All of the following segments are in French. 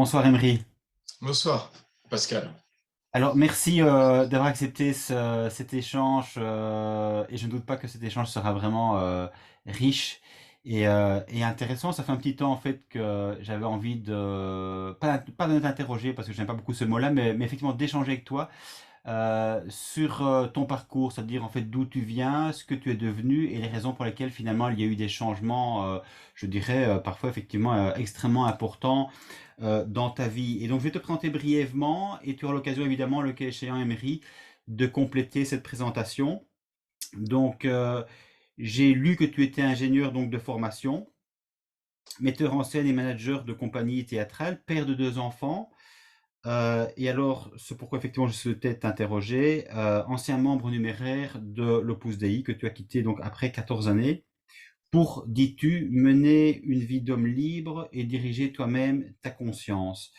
Bonsoir Emery. Bonsoir, Pascal. Alors merci d'avoir accepté cet échange et je ne doute pas que cet échange sera vraiment riche et intéressant. Ça fait un petit temps en fait que j'avais envie pas de t'interroger parce que j'aime pas beaucoup ce mot-là, mais effectivement d'échanger avec toi sur ton parcours, c'est-à-dire en fait d'où tu viens, ce que tu es devenu et les raisons pour lesquelles finalement il y a eu des changements, je dirais parfois effectivement extrêmement importants dans ta vie. Et donc je vais te présenter brièvement et tu auras l'occasion évidemment, le cas échéant, Emery, de compléter cette présentation. Donc j'ai lu que tu étais ingénieur donc de formation, metteur en scène et manager de compagnie théâtrale, père de deux enfants. Et alors, c'est pourquoi effectivement je souhaitais t'interroger, ancien membre numéraire de l'Opus Dei que tu as quitté donc après 14 années pour, dis-tu, mener une vie d'homme libre et diriger toi-même ta conscience.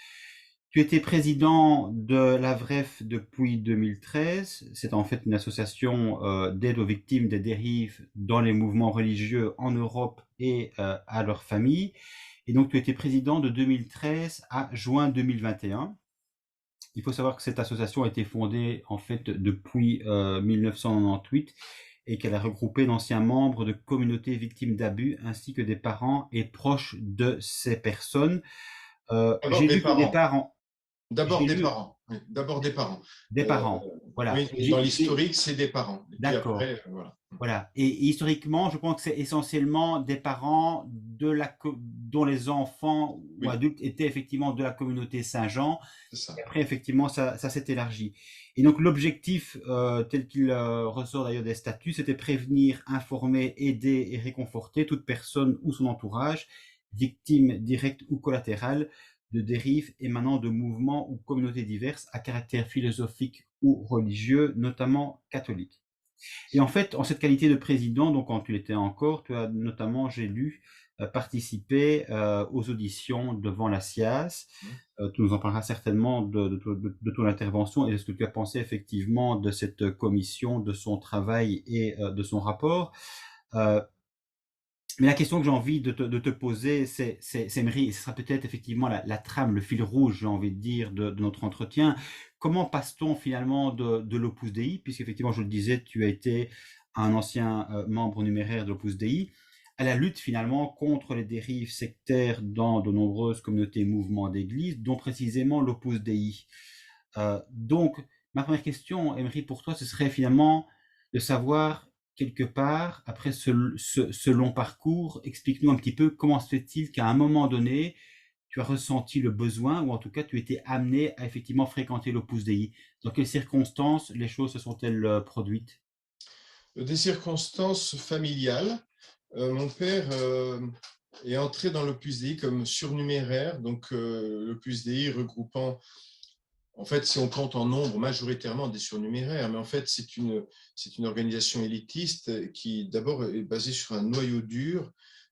Tu étais président de l'AVREF depuis 2013. C'est en fait une association d'aide aux victimes des dérives dans les mouvements religieux en Europe et à leurs familles. Et donc tu étais président de 2013 à juin 2021. Il faut savoir que cette association a été fondée en fait depuis 1998 et qu'elle a regroupé d'anciens membres de communautés victimes d'abus ainsi que des parents et proches de ces personnes. D'abord J'ai des lu qu'au parents. départ, D'abord j'ai des lu parents. Oui, d'abord des parents. des Euh, parents, voilà. oui, dans l'historique, c'est des parents. Et puis D'accord. après, voilà. Voilà. Et historiquement, je pense que c'est essentiellement des parents dont les enfants ou Oui, adultes étaient effectivement de la communauté Saint-Jean. c'est Et ça. après, effectivement, ça s'est élargi. Et donc, l'objectif, tel qu'il ressort d'ailleurs des statuts, c'était prévenir, informer, aider et réconforter toute personne ou son entourage, victime directe ou collatérale de dérives émanant de mouvements ou communautés diverses à caractère philosophique ou religieux, notamment catholique. Et en fait, en cette qualité de président, donc quand tu l'étais encore, tu as notamment, j'ai lu, participé aux auditions devant la SIAZ. Tu nous en parleras certainement de ton intervention et de ce que tu as pensé effectivement de cette commission, de son travail et de son rapport. Euh, mais la question que j'ai envie de te poser, Marie, et ce sera peut-être effectivement la trame, le fil rouge, j'ai envie de dire, de notre entretien. Comment passe-t-on finalement de l'Opus Dei, puisqu'effectivement, je le disais, tu as été un ancien membre numéraire de l'Opus Dei, à la lutte finalement contre les dérives sectaires dans de nombreuses communautés et mouvements d'église, dont précisément l'Opus Dei. Donc, ma première question, Emery, pour toi, ce serait finalement de savoir, quelque part, après ce long parcours, explique-nous un petit peu comment se fait-il qu'à un moment donné, tu as ressenti le besoin, ou en tout cas, tu étais amené à effectivement fréquenter l'Opus Dei. Dans quelles circonstances les choses se sont-elles produites? Des circonstances familiales. Mon père est entré dans l'Opus Dei comme surnuméraire, donc l'Opus Dei regroupant. En fait, si on compte en nombre, majoritairement des surnuméraires, mais en fait, c'est une organisation élitiste qui, d'abord, est basée sur un noyau dur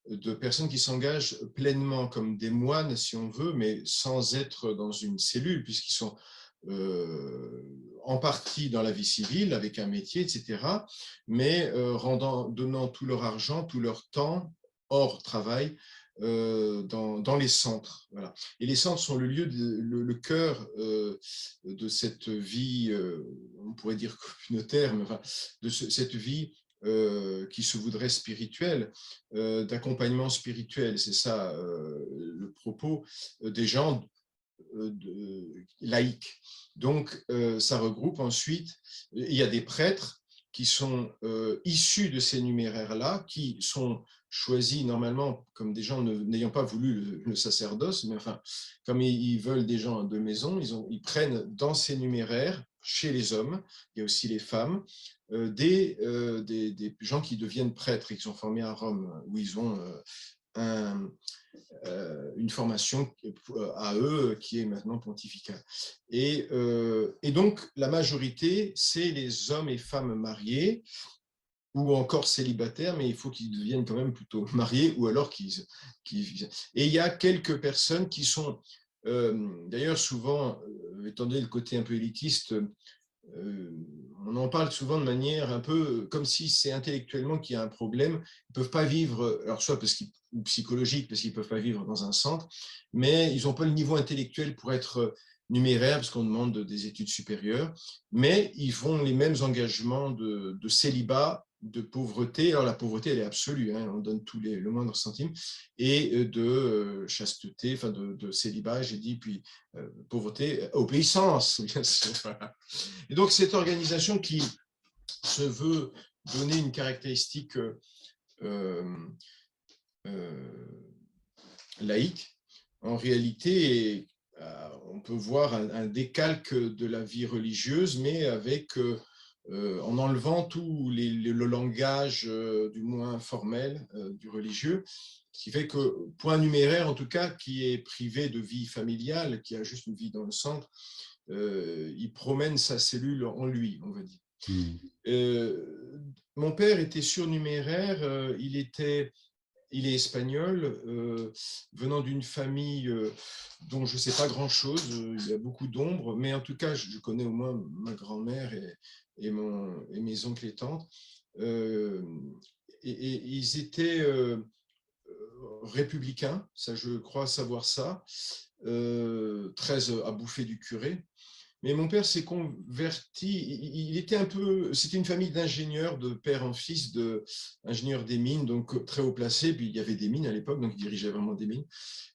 de personnes qui s'engagent pleinement comme des moines, si on veut, mais sans être dans une cellule, puisqu'ils sont en partie dans la vie civile, avec un métier, etc., mais donnant tout leur argent, tout leur temps, hors travail, dans les centres. Voilà. Et les centres sont le lieu, le cœur de cette vie, on pourrait dire communautaire, mais enfin, cette vie qui se voudrait spirituelle, d'accompagnement spirituel. C'est ça le propos des gens laïques. Donc, ça regroupe ensuite, il y a des prêtres qui sont issus de ces numéraires-là, qui sont choisis normalement comme des gens n'ayant pas voulu le sacerdoce, mais enfin, comme ils veulent des gens de maison, ils prennent dans ces numéraires, chez les hommes, il y a aussi les femmes, des gens qui deviennent prêtres et qui sont formés à Rome, où ils ont un, une formation à eux qui est maintenant pontificale. Et donc, la majorité, c'est les hommes et femmes mariés ou encore célibataires, mais il faut qu'ils deviennent quand même plutôt mariés ou alors qu'ils. Et il y a quelques personnes qui sont, d'ailleurs, souvent, étant donné le côté un peu élitiste, on en parle souvent de manière un peu comme si c'est intellectuellement qu'il y a un problème. Ils ne peuvent pas vivre, alors soit parce qu'ils, ou psychologique, parce qu'ils ne peuvent pas vivre dans un centre, mais ils n'ont pas le niveau intellectuel pour être numéraire, parce qu'on demande des études supérieures, mais ils font les mêmes engagements de célibat, de pauvreté. Alors la pauvreté, elle est absolue, hein, on donne le moindre centime, et de chasteté, enfin de célibat, j'ai dit, puis pauvreté, obéissance, bien sûr. Voilà. Et donc, cette organisation qui se veut donner une caractéristique euh, laïque, en réalité, on peut voir un décalque de la vie religieuse, mais avec, en enlevant tout le langage, du moins formel, du religieux, ce qui fait que, point numéraire en tout cas, qui est privé de vie familiale, qui a juste une vie dans le centre, il promène sa cellule en lui, on va dire. Hmm. Mon père était surnuméraire, il est espagnol, venant d'une famille dont je ne sais pas grand-chose, il y a beaucoup d'ombre, mais en tout cas, je connais au moins ma grand-mère et mes oncles et tantes. Euh, et ils étaient républicains, ça je crois savoir ça, très à bouffer du curé. Mais mon père s'est converti, il était un peu, c'était une famille d'ingénieurs, de père en fils, d'ingénieurs des mines, donc très haut placé, puis il y avait des mines à l'époque, donc il dirigeait vraiment des mines.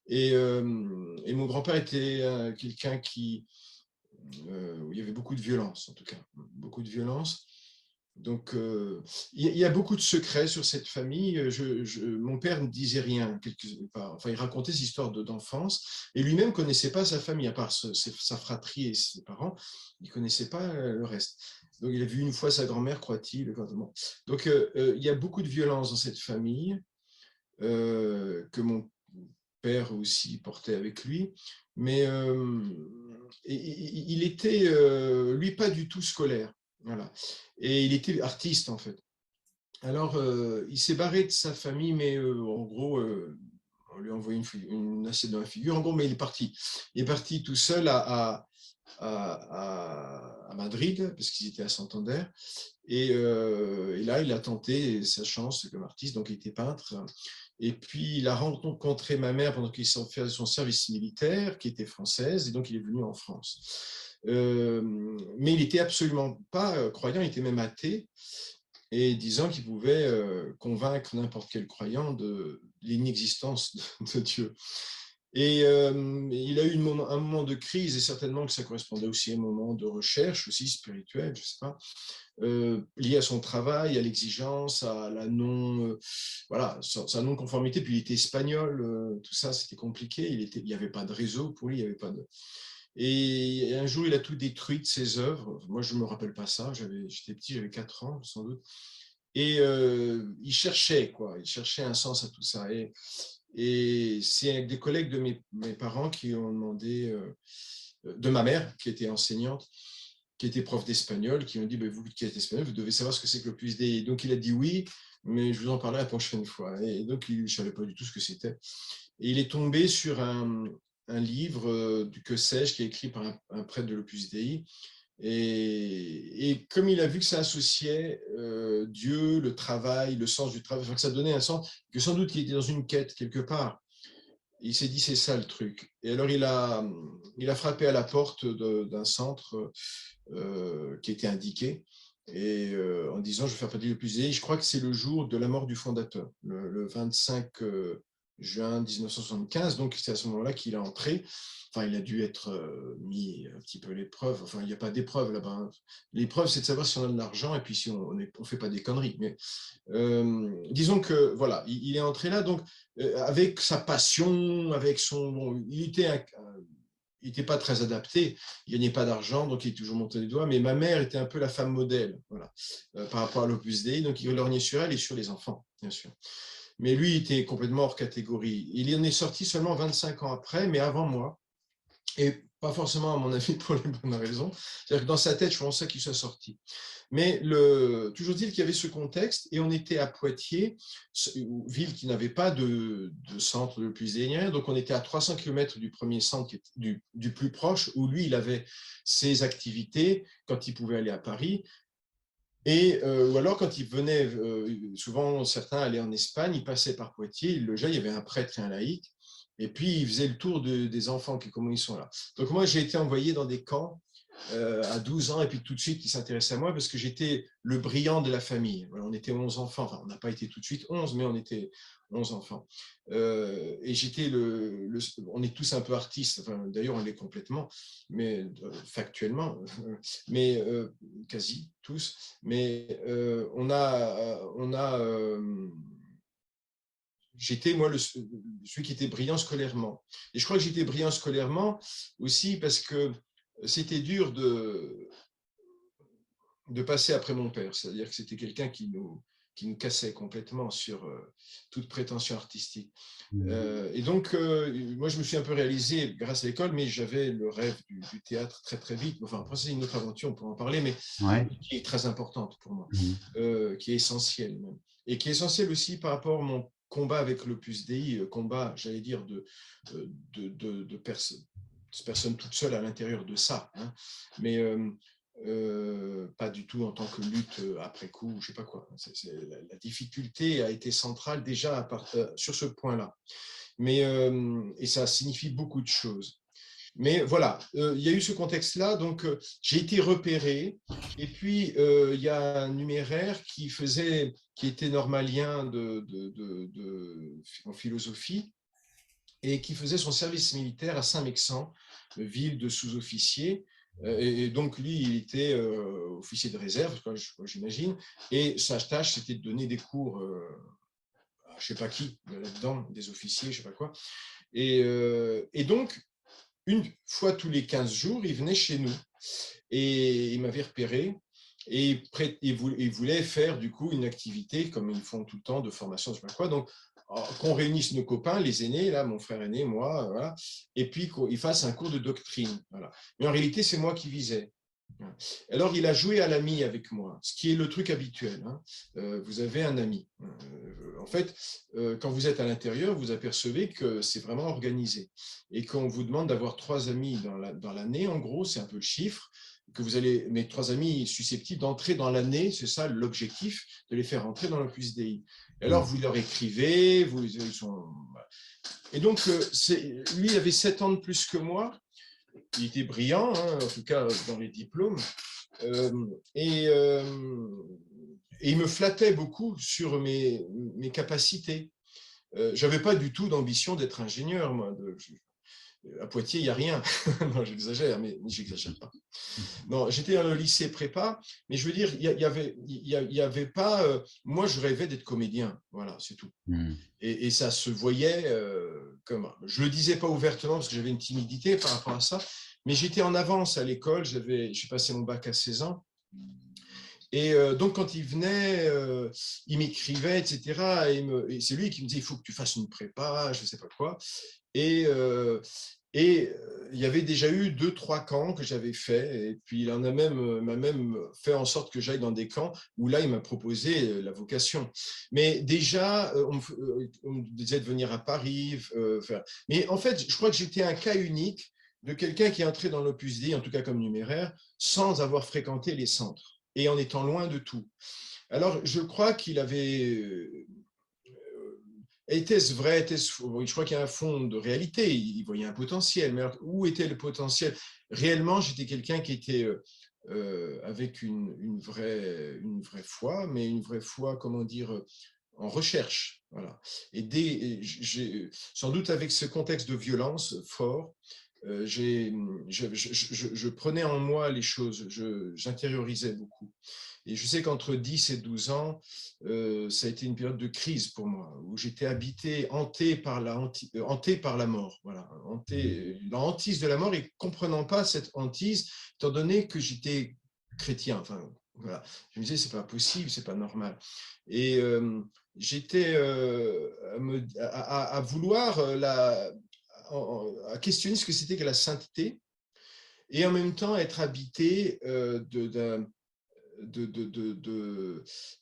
Et mon grand-père était quelqu'un où il y avait beaucoup de violence, en tout cas, beaucoup de violence. Donc, il y a beaucoup de secrets sur cette famille. Mon père ne disait rien, enfin, il racontait ces histoires d'enfance, et lui-même ne connaissait pas sa famille, à part sa fratrie et ses parents, il ne connaissait pas le reste. Donc, il a vu une fois sa grand-mère, croit-il. Donc, il y a beaucoup de violence dans cette famille, que mon père aussi portait avec lui, mais il était, lui, pas du tout scolaire. Voilà. Et il était artiste, en fait. Alors, il s'est barré de sa famille, mais en gros, on lui a envoyé une assiette dans la figure. En gros, mais il est parti. Il est parti tout seul à Madrid, parce qu'ils étaient à Santander. Et là, il a tenté sa chance comme artiste, donc il était peintre. Et puis, il a rencontré ma mère pendant qu'il s'en fait son service militaire, qui était française, et donc il est venu en France. Mais il n'était absolument pas croyant, il était même athée, et disant qu'il pouvait convaincre n'importe quel croyant de l'inexistence de Dieu. Et il a eu un moment de crise, et certainement que ça correspondait aussi à un moment de recherche, aussi spirituelle, je ne sais pas, lié à son travail, à l'exigence, à la voilà, sa non-conformité. Puis il était espagnol, tout ça, c'était compliqué. Il n'y avait pas de réseau pour lui, il y avait pas de. Et un jour, il a tout détruit de ses œuvres. Moi, je ne me rappelle pas ça. J'étais petit, j'avais 4 ans, sans doute. Et il cherchait, quoi. Il cherchait un sens à tout ça. Et c'est avec des collègues de mes parents qui ont demandé, de ma mère, qui était enseignante, qui était prof d'espagnol, qui ont dit, vous qui êtes espagnol, vous devez savoir ce que c'est que l'Opus Dei. Donc il a dit oui, mais je vous en parlerai la prochaine fois. Et donc je ne savais pas du tout ce que c'était. Et il est tombé sur un livre, du que sais-je, qui est écrit par un prêtre de l'Opus Dei. Et comme il a vu que ça associait Dieu, le travail, le sens du travail, enfin, que ça donnait un sens, que sans doute qu'il était dans une quête quelque part, il s'est dit c'est ça le truc. Et alors il a frappé à la porte d'un centre qui était indiqué, et en disant je vais faire partie du plus. Et je crois que c'est le jour de la mort du fondateur, le 25 juin 1975, donc c'est à ce moment-là qu'il a entré. Enfin, il a dû être mis un petit peu à l'épreuve. Enfin, il n'y a pas d'épreuve là-bas. L'épreuve, c'est de savoir si on a de l'argent et puis si on ne fait pas des conneries. Mais disons que voilà, il est entré là, donc avec sa passion, avec son. Bon, il n'était pas très adapté, il gagnait pas d'argent, donc il est toujours monté les doigts. Mais ma mère était un peu la femme modèle, voilà, par rapport à l'Opus Dei, donc il lorgnait sur elle et sur les enfants, bien sûr. Mais lui, il était complètement hors catégorie. Il en est sorti seulement 25 ans après, mais avant moi. Et pas forcément à mon avis pour les bonnes raisons. C'est-à-dire que dans sa tête, je pensais qu'il soit sorti. Mais toujours dit qu'il y avait ce contexte, et on était à Poitiers, ville qui n'avait pas de centre de puisénière, donc on était à 300 km du premier centre, du plus proche, où lui, il avait ses activités quand il pouvait aller à Paris. Ou alors, quand il venait, souvent certains allaient en Espagne, ils passaient par Poitiers, ils logeaient, il y avait un prêtre et un laïc, et puis ils faisaient le tour des enfants, comment ils sont là. Donc moi, j'ai été envoyé dans des camps à 12 ans, et puis tout de suite, ils s'intéressaient à moi parce que j'étais le brillant de la famille. Voilà, on était 11 enfants, enfin, on n'a pas été tout de suite 11, mais on était 11 enfants. Et j'étais on est tous un peu artistes, enfin, d'ailleurs, on l'est complètement, mais factuellement, mais quasi tous. Mais j'étais, moi, celui qui était brillant scolairement. Et je crois que j'étais brillant scolairement aussi parce que c'était dur de passer après mon père. C'est-à-dire que c'était quelqu'un qui nous cassait complètement sur toute prétention artistique. Et donc, moi, je me suis un peu réalisé grâce à l'école, mais j'avais le rêve du théâtre très, très vite. Enfin, après, c'est une autre aventure, on pourra en parler, mais Ouais. qui est très importante pour moi, Mhm. qui est essentielle même. Et qui est essentielle aussi par rapport à mon combat avec l'Opus Dei, combat, j'allais dire, de personnes toutes seules à l'intérieur de ça. Hein. Mais pas du tout en tant que lutte après coup, je sais pas quoi. La difficulté a été centrale déjà sur ce point-là. Mais, et ça signifie beaucoup de choses. Mais voilà, il y a eu ce contexte-là, donc j'ai été repéré. Et puis, il y a un numéraire qui était normalien en philosophie, et qui faisait son service militaire à Saint-Mexan, ville de sous-officiers. Et donc, lui, il était officier de réserve, j'imagine, et sa tâche, c'était de donner des cours à je ne sais pas qui, là-dedans, des officiers, je ne sais pas quoi. Et donc, une fois tous les 15 jours, il venait chez nous, et il m'avait repéré, et il voulait faire du coup une activité, comme ils font tout le temps, de formation, je ne sais pas quoi. Donc, qu'on réunisse nos copains, les aînés, là, mon frère aîné, moi, voilà, et puis qu'il fasse un cours de doctrine. Voilà. Mais en réalité, c'est moi qui visais. Alors, il a joué à l'ami avec moi, ce qui est le truc habituel. Hein. Vous avez un ami. En fait, quand vous êtes à l'intérieur, vous apercevez que c'est vraiment organisé. Et qu'on vous demande d'avoir 3 amis dans l'année, en gros, c'est un peu le chiffre, que vous allez, mes 3 amis susceptibles d'entrer dans l'année, c'est ça l'objectif, de les faire entrer dans l'Opus Dei. Et alors, vous leur écrivez, ils sont... Et donc, lui, il avait 7 ans de plus que moi. Il était brillant, hein, en tout cas dans les diplômes. Euh, et, euh, et il me flattait beaucoup sur mes capacités. Je n'avais pas du tout d'ambition d'être ingénieur, moi. À Poitiers, il n'y a rien. Non, j'exagère, mais j'exagère pas. Non, j'étais dans le lycée prépa, mais je veux dire, il y avait pas. Moi, je rêvais d'être comédien. Voilà, c'est tout. Mhm. Et ça se voyait comme. Je le disais pas ouvertement parce que j'avais une timidité par rapport à ça, mais j'étais en avance à l'école. J'ai passé mon bac à 16 ans. Et donc, quand il venait, il m'écrivait, etc. Et c'est lui qui me disait, il faut que tu fasses une prépa, je ne sais pas quoi. Et, il y avait déjà eu 2, 3 camps que j'avais fait. Et puis, il m'a même fait en sorte que j'aille dans des camps où là, il m'a proposé la vocation. Mais déjà, on me disait de venir à Paris. Mais en fait, je crois que j'étais un cas unique de quelqu'un qui est entré dans l'Opus Dei, en tout cas comme numéraire, sans avoir fréquenté les centres et en étant loin de tout. Alors, je crois qu'il avait... Était-ce vrai, était-ce faux? Je crois qu'il y a un fond de réalité, il voyait un potentiel, mais alors, où était le potentiel? Réellement, j'étais quelqu'un qui était avec une vraie foi, mais une vraie foi, comment dire, en recherche. Voilà. Sans doute avec ce contexte de violence fort, je prenais en moi les choses, j'intériorisais beaucoup. Et je sais qu'entre 10 et 12 ans, ça a été une période de crise pour moi, où j'étais habité, hanté par la mort, voilà, hanté, dans hantise de la mort, et comprenant pas cette hantise, étant donné que j'étais chrétien. Enfin, voilà. Je me disais, c'est pas possible, c'est pas normal. Et j'étais à vouloir à questionner ce que c'était que la sainteté, et en même temps être habité de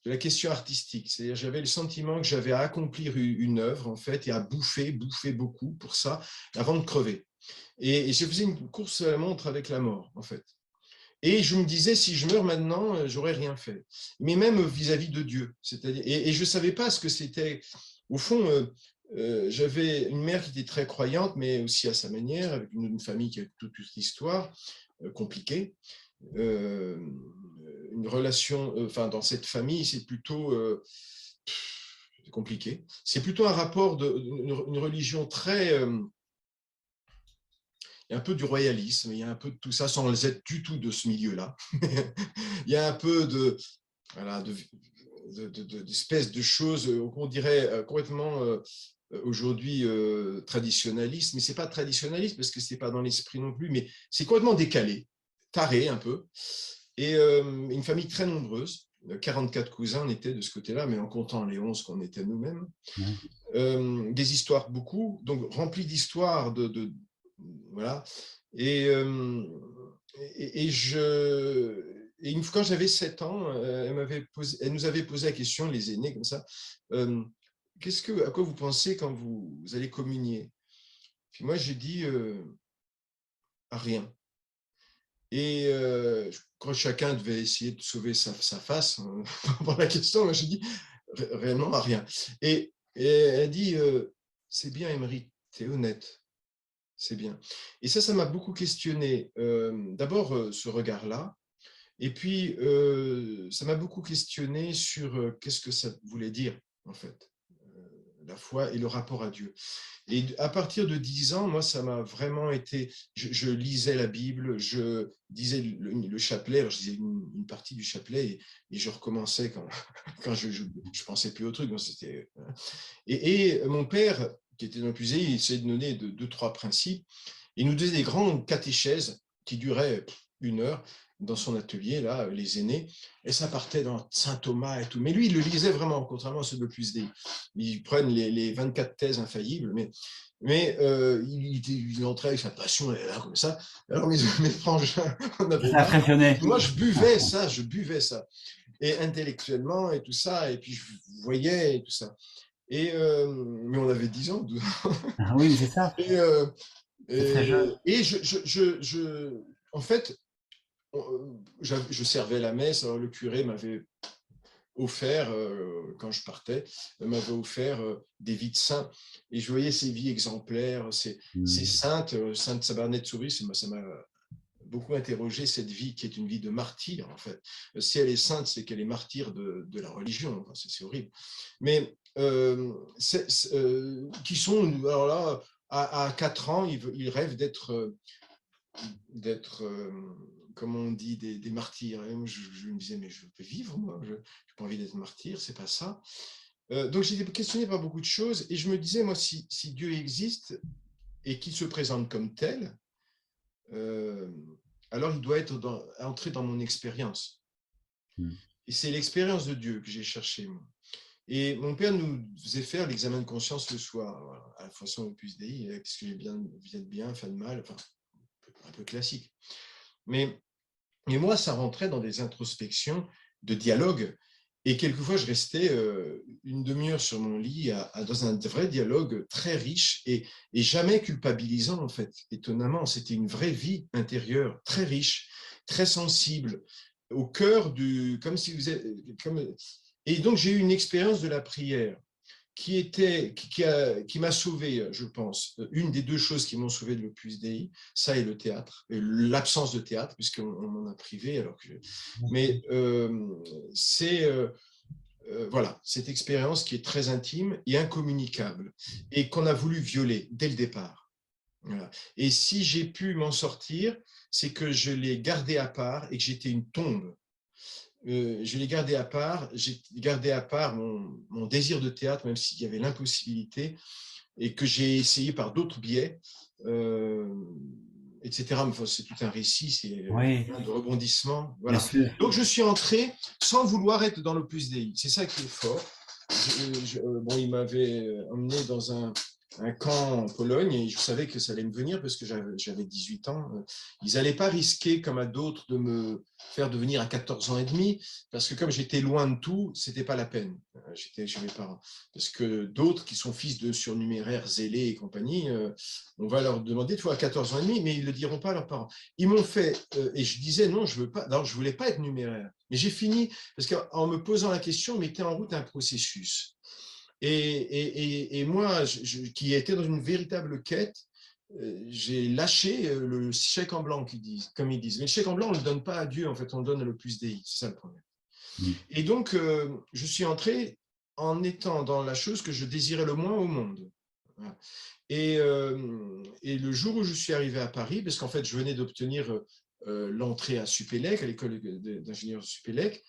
la question artistique. C'est-à-dire, j'avais le sentiment que j'avais à accomplir une œuvre, en fait, et à bouffer beaucoup pour ça, avant de crever. Et je faisais une course à la montre avec la mort, en fait. Et je me disais, si je meurs maintenant, j'aurais rien fait. Mais même vis-à-vis de Dieu. C'est-à-dire, et je ne savais pas ce que c'était. Au fond, j'avais une mère qui était très croyante, mais aussi à sa manière, avec une famille qui a toute l'histoire compliquée. Une relation, enfin, dans cette famille, c'est plutôt compliqué. C'est plutôt un rapport une religion très il y a un peu du royalisme, il y a un peu de tout ça, sans les être du tout de ce milieu-là. Il y a un peu voilà, d'espèces de choses, on dirait complètement aujourd'hui traditionnaliste, mais c'est pas traditionnaliste parce que c'est pas dans l'esprit non plus, mais c'est complètement décalé, taré un peu. Et une famille très nombreuse, 44 cousins on était de ce côté-là, mais en comptant les 11 qu'on était nous-mêmes. Ouais. Des histoires beaucoup, donc remplies d'histoires, voilà. Et, quand j'avais 7 ans, elle nous avait posé la question, les aînés comme ça, à quoi vous pensez quand vous allez communier? Puis moi j'ai dit à rien. Et je crois que chacun devait essayer de sauver sa face pour la question. Moi j'ai dit réellement à rien. Et elle dit c'est bien, Emery, t'es honnête. C'est bien. Et ça m'a beaucoup questionné. D'abord, ce regard-là. Et puis, ça m'a beaucoup questionné sur qu'est-ce que ça voulait dire, en fait, la foi et le rapport à Dieu. Et à partir de 10 ans, moi, ça m'a vraiment été... Je lisais la Bible, je disais le chapelet, alors je disais une partie du chapelet, et je recommençais quand, quand je pensais plus au truc. Donc c'était, et mon père, qui était dans le musée, il essayait de donner deux, trois principes. Il nous donnait des grandes catéchèses qui duraient 1 heure dans son atelier, là, les aînés, et ça partait dans Saint Thomas et tout. Mais lui, il le lisait vraiment, contrairement à ceux de plus des. Ils prennent les 24 thèses infaillibles, mais il entrait avec sa passion, là, comme ça. Alors mes frangins, on avait Ça a marre. impressionné. Moi, je buvais ça. Et intellectuellement, et tout ça, et puis je voyais, et tout ça. Mais on avait 10 ans. Ah oui, mais c'est ça. Et, C'est très jeune. en fait, je servais la messe. Alors le curé m'avait offert, quand je partais, m'avait offert des vies de saints. Et je voyais ces vies exemplaires, ces saintes, Sainte Sabernette Souris, ça m'a beaucoup interrogé, cette vie qui est une vie de martyr, en fait. Si elle est sainte, c'est qu'elle est martyr de la religion. Enfin, c'est horrible. Mais qui sont, alors là, à 4 ans, ils rêvent d'être, comme on dit, des martyrs. Et moi, je me disais, mais je peux vivre, moi, je n'ai pas envie d'être martyr, c'est pas ça. Donc j'étais questionné par beaucoup de choses, et je me disais, moi, si Dieu existe et qu'il se présente comme tel, alors il doit entrer dans mon expérience. Et c'est l'expérience de Dieu que j'ai cherché, moi. Et mon père nous faisait faire l'examen de conscience le soir, voilà, à la façon Opus Dei, qu'est-ce que j'ai bien, fait de mal, enfin, un peu classique. Mais moi, ça rentrait dans des introspections de dialogue. Et quelquefois, je restais 1/2 heure sur mon lit dans un vrai dialogue très riche et jamais culpabilisant, en fait. Étonnamment, c'était une vraie vie intérieure, très riche, très sensible, au cœur comme si vous êtes... Et donc, j'ai eu une expérience de la prière qui m'a sauvé, je pense. Une des 2 choses qui m'ont sauvé de l'Opus Dei, ça et le théâtre, et l'absence de théâtre, puisqu'on m'en a privé. Mais c'est voilà, cette expérience qui est très intime et incommunicable, et qu'on a voulu violer dès le départ. Voilà. Et si j'ai pu m'en sortir, c'est que je l'ai gardé à part et que j'étais une tombe. Je l'ai gardé à part, j'ai gardé à part mon désir de théâtre, même s'il y avait l'impossibilité, et que j'ai essayé par d'autres biais, etc. Enfin, c'est tout un récit, c'est Oui, plein de rebondissements. bien Voilà. sûr. Donc, je suis entré sans vouloir être dans l'Opus Dei. C'est ça qui est fort. Bon, il m'avait emmené dans un un camp en Pologne et je savais que ça allait me venir parce que j'avais 18 ans. Ils n'allaient pas risquer, comme à d'autres, de me faire devenir à 14 ans et demi parce que comme j'étais loin de tout, c'était pas la peine. J'étais chez mes parents. Parce que d'autres qui sont fils de surnuméraires zélés et compagnie, on va leur demander de fois à 14 ans et demi, mais ils ne le diront pas à leurs parents. Ils m'ont fait, et je disais non, je veux pas. Alors, je voulais pas être numéraire. Mais j'ai fini, parce qu'en me posant la question, on mettait en route un processus. Et moi, qui étais dans une véritable quête, j'ai lâché le chèque en blanc, qu'ils disent, comme ils disent. Mais le chèque en blanc, on ne le donne pas à Dieu, en fait, on le donne à l'Opus Dei. C'est ça le problème. Mm. Et donc, je suis entré en étant dans la chose que je désirais le moins au monde. Voilà. Et le jour où je suis arrivé à Paris, parce qu'en fait, je venais d'obtenir l'entrée à Supélec, à l'école d'ingénieurs Supélec,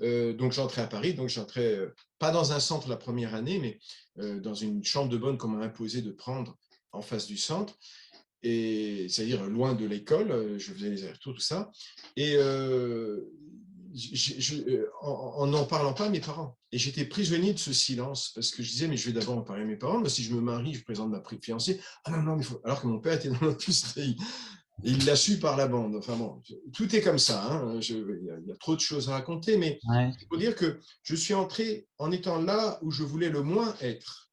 donc j'entrais à Paris, donc j'entrais pas dans un centre la première année, mais dans une chambre de bonne qu'on m'a imposé de prendre en face du centre, et c'est-à-dire loin de l'école, je faisais les allers-retours, tout ça, et en n'en parlant pas à mes parents. Et j'étais prisonnier de ce silence, parce que je disais, mais je vais d'abord en parler à mes parents, moi si je me marie, je présente ma fiancée, ah non, non, mais faut... alors que mon père était dans l'Opus Dei. Il l'a su par la bande. Enfin bon, tout est comme ça. Hein. Il y a trop de choses à raconter, mais Ouais. il faut dire que je suis entré en étant là où je voulais le moins être.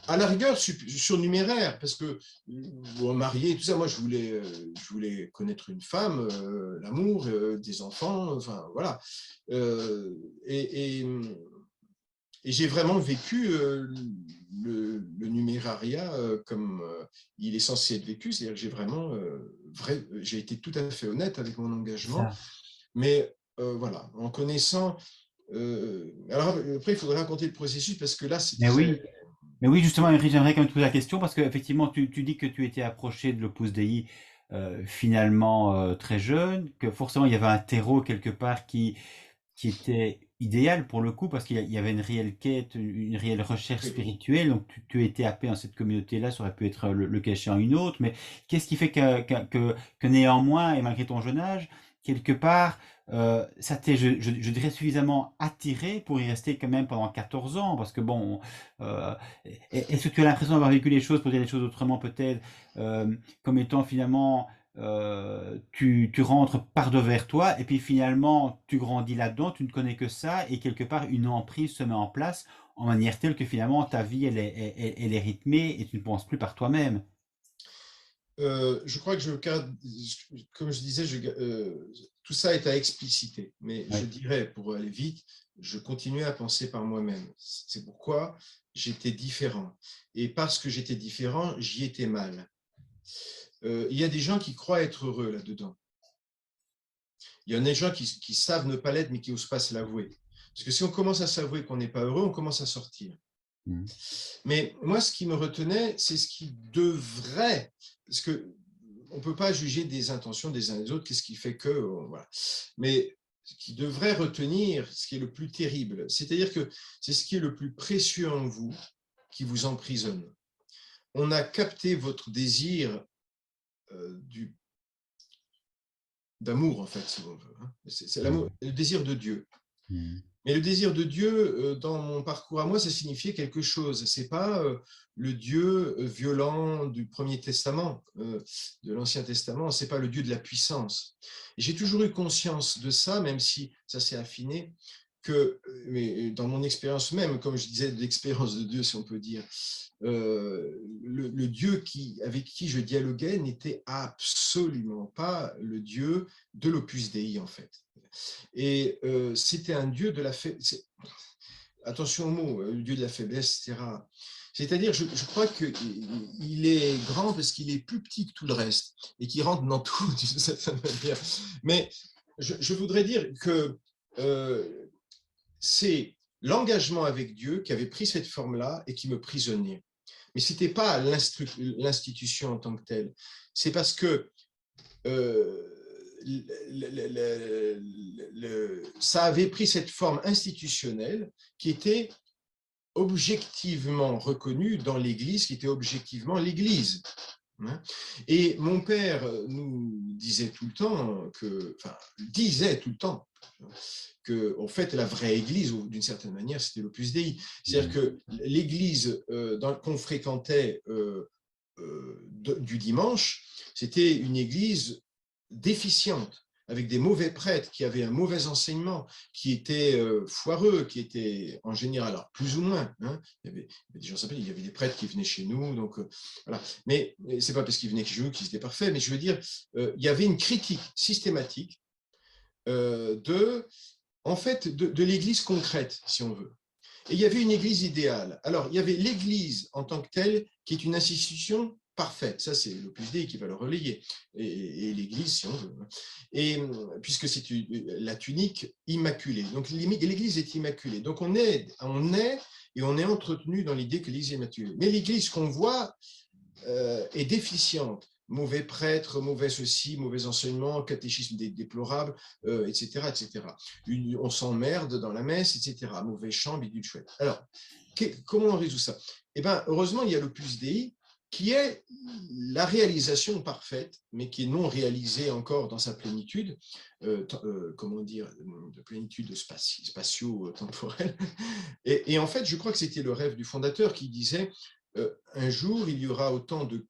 À la rigueur, surnuméraire, parce que bon, marié, tout ça, moi, je voulais connaître une femme, l'amour, des enfants, enfin, voilà. Euh, et, et, et j'ai vraiment vécu le numérariat comme il est censé être vécu, c'est-à-dire que j'ai vraiment, j'ai été tout à fait honnête avec mon engagement, Ça. mais voilà, en connaissant. Alors après, il faudrait raconter le processus parce que là, c'est Mais très. oui. Mais oui, justement, Eric, j'aimerais quand même te poser la question parce qu'effectivement, tu dis que tu étais approché de l'Opus Dei finalement très jeune, que forcément il y avait un terreau quelque part qui était idéal pour le coup parce qu'il y avait une réelle quête, une réelle recherche Oui, oui. spirituelle. Donc tu étais happé dans cette communauté-là, ça aurait pu être le cas échéant une autre. Mais qu'est-ce qui fait que néanmoins, et malgré ton jeune âge, quelque part, ça t'est, je dirais, suffisamment attiré pour y rester quand même pendant 14 ans? Parce que bon, euh, est-ce que tu as l'impression d'avoir vécu les choses, pour dire les choses autrement peut-être, comme étant finalement tu rentres par devers toi et puis finalement tu grandis là-dedans, tu ne connais que ça et quelque part une emprise se met en place en manière telle que finalement ta vie elle est rythmée et tu ne penses plus par toi-même. Je crois que comme je disais, tout ça est à expliciter, mais je Ouais. dirais, pour aller vite, je continuais à penser par moi-même. C'est pourquoi j'étais différent. Et parce que j'étais différent, j'y étais mal. Il y a des gens qui croient être heureux là-dedans. Il y en a des gens qui savent ne pas l'être, mais qui n'osent pas se l'avouer. Parce que si on commence à s'avouer qu'on n'est pas heureux, on commence à sortir. Mm. Mais moi, ce qui me retenait, c'est ce qui devrait, parce que on ne peut pas juger des intentions des uns et des autres, qu'est-ce qui fait que, voilà. Mais ce qui devrait retenir, ce qui est le plus terrible, c'est-à-dire que c'est ce qui est le plus précieux en vous qui vous emprisonne. On a capté votre désir d'amour, en fait, si on veut. Hein. C'est l'amour, Mm. le désir de Dieu. Mm. Mais le désir de Dieu, dans mon parcours à moi, ça signifiait quelque chose. C'est pas le Dieu violent du Premier Testament, de l'Ancien Testament. C'est pas le Dieu de la puissance. J'ai toujours eu conscience de ça, même si ça s'est affiné, que, mais dans mon expérience même, comme je disais, de l'expérience de Dieu, si on peut dire, le Dieu avec qui je dialoguais n'était absolument pas le Dieu de l'Opus Dei, en fait. Et c'était un dieu de la faiblesse. Attention aux mots, le dieu de la faiblesse, etc. C'est-à-dire, je crois qu'il est grand parce qu'il est plus petit que tout le reste et qu'il rentre dans tout d'une certaine manière. Mais je voudrais dire que c'est l'engagement avec Dieu qui avait pris cette forme-là et qui me prisonnait. Mais ce n'était pas l'institution en tant que telle. C'est parce que ça avait pris cette forme institutionnelle qui était objectivement reconnue dans l'Église, qui était objectivement l'Église. Et mon père nous disait tout le temps, disait tout le temps, Que, en fait, la vraie Église, d'une certaine manière, c'était l'Opus Dei. C'est-à-dire que l'Église qu'on fréquentait du dimanche, c'était une Église déficiente, avec des mauvais prêtres qui avaient un mauvais enseignement, qui étaient foireux, qui étaient en général, alors plus ou moins, hein, il y avait des gens sympas, il y avait des prêtres qui venaient chez nous, donc voilà. Mais c'est pas parce qu'ils venaient chez nous qu'ils étaient parfaits, mais je veux dire, il y avait une critique systématique en fait, de l'Église concrète, si on veut. Et il y avait une Église idéale. Alors, il y avait l'Église en tant que telle, qui est une institution parfaite. Ça, c'est l'Opus Dei qui va le relayer. Et l'Église, si on veut. Et puisque c'est la tunique immaculée. Donc, l'Église est immaculée. Donc, on est et on est entretenu dans l'idée que l'Église est immaculée. Mais l'Église qu'on voit est déficiente. Mauvais prêtre, mauvais ceci, mauvais enseignement, catéchisme déplorable, etc., etc. On s'emmerde dans la messe, etc. Mauvais chant, bidule chouette. Alors, comment on résout ça? Eh bien, heureusement, il y a l'Opus Dei, qui est la réalisation parfaite, mais qui est non réalisée encore dans sa plénitude, comment dire, de plénitude spatio-temporelle. Et en fait, je crois que c'était le rêve du fondateur qui disait un jour, il y aura autant de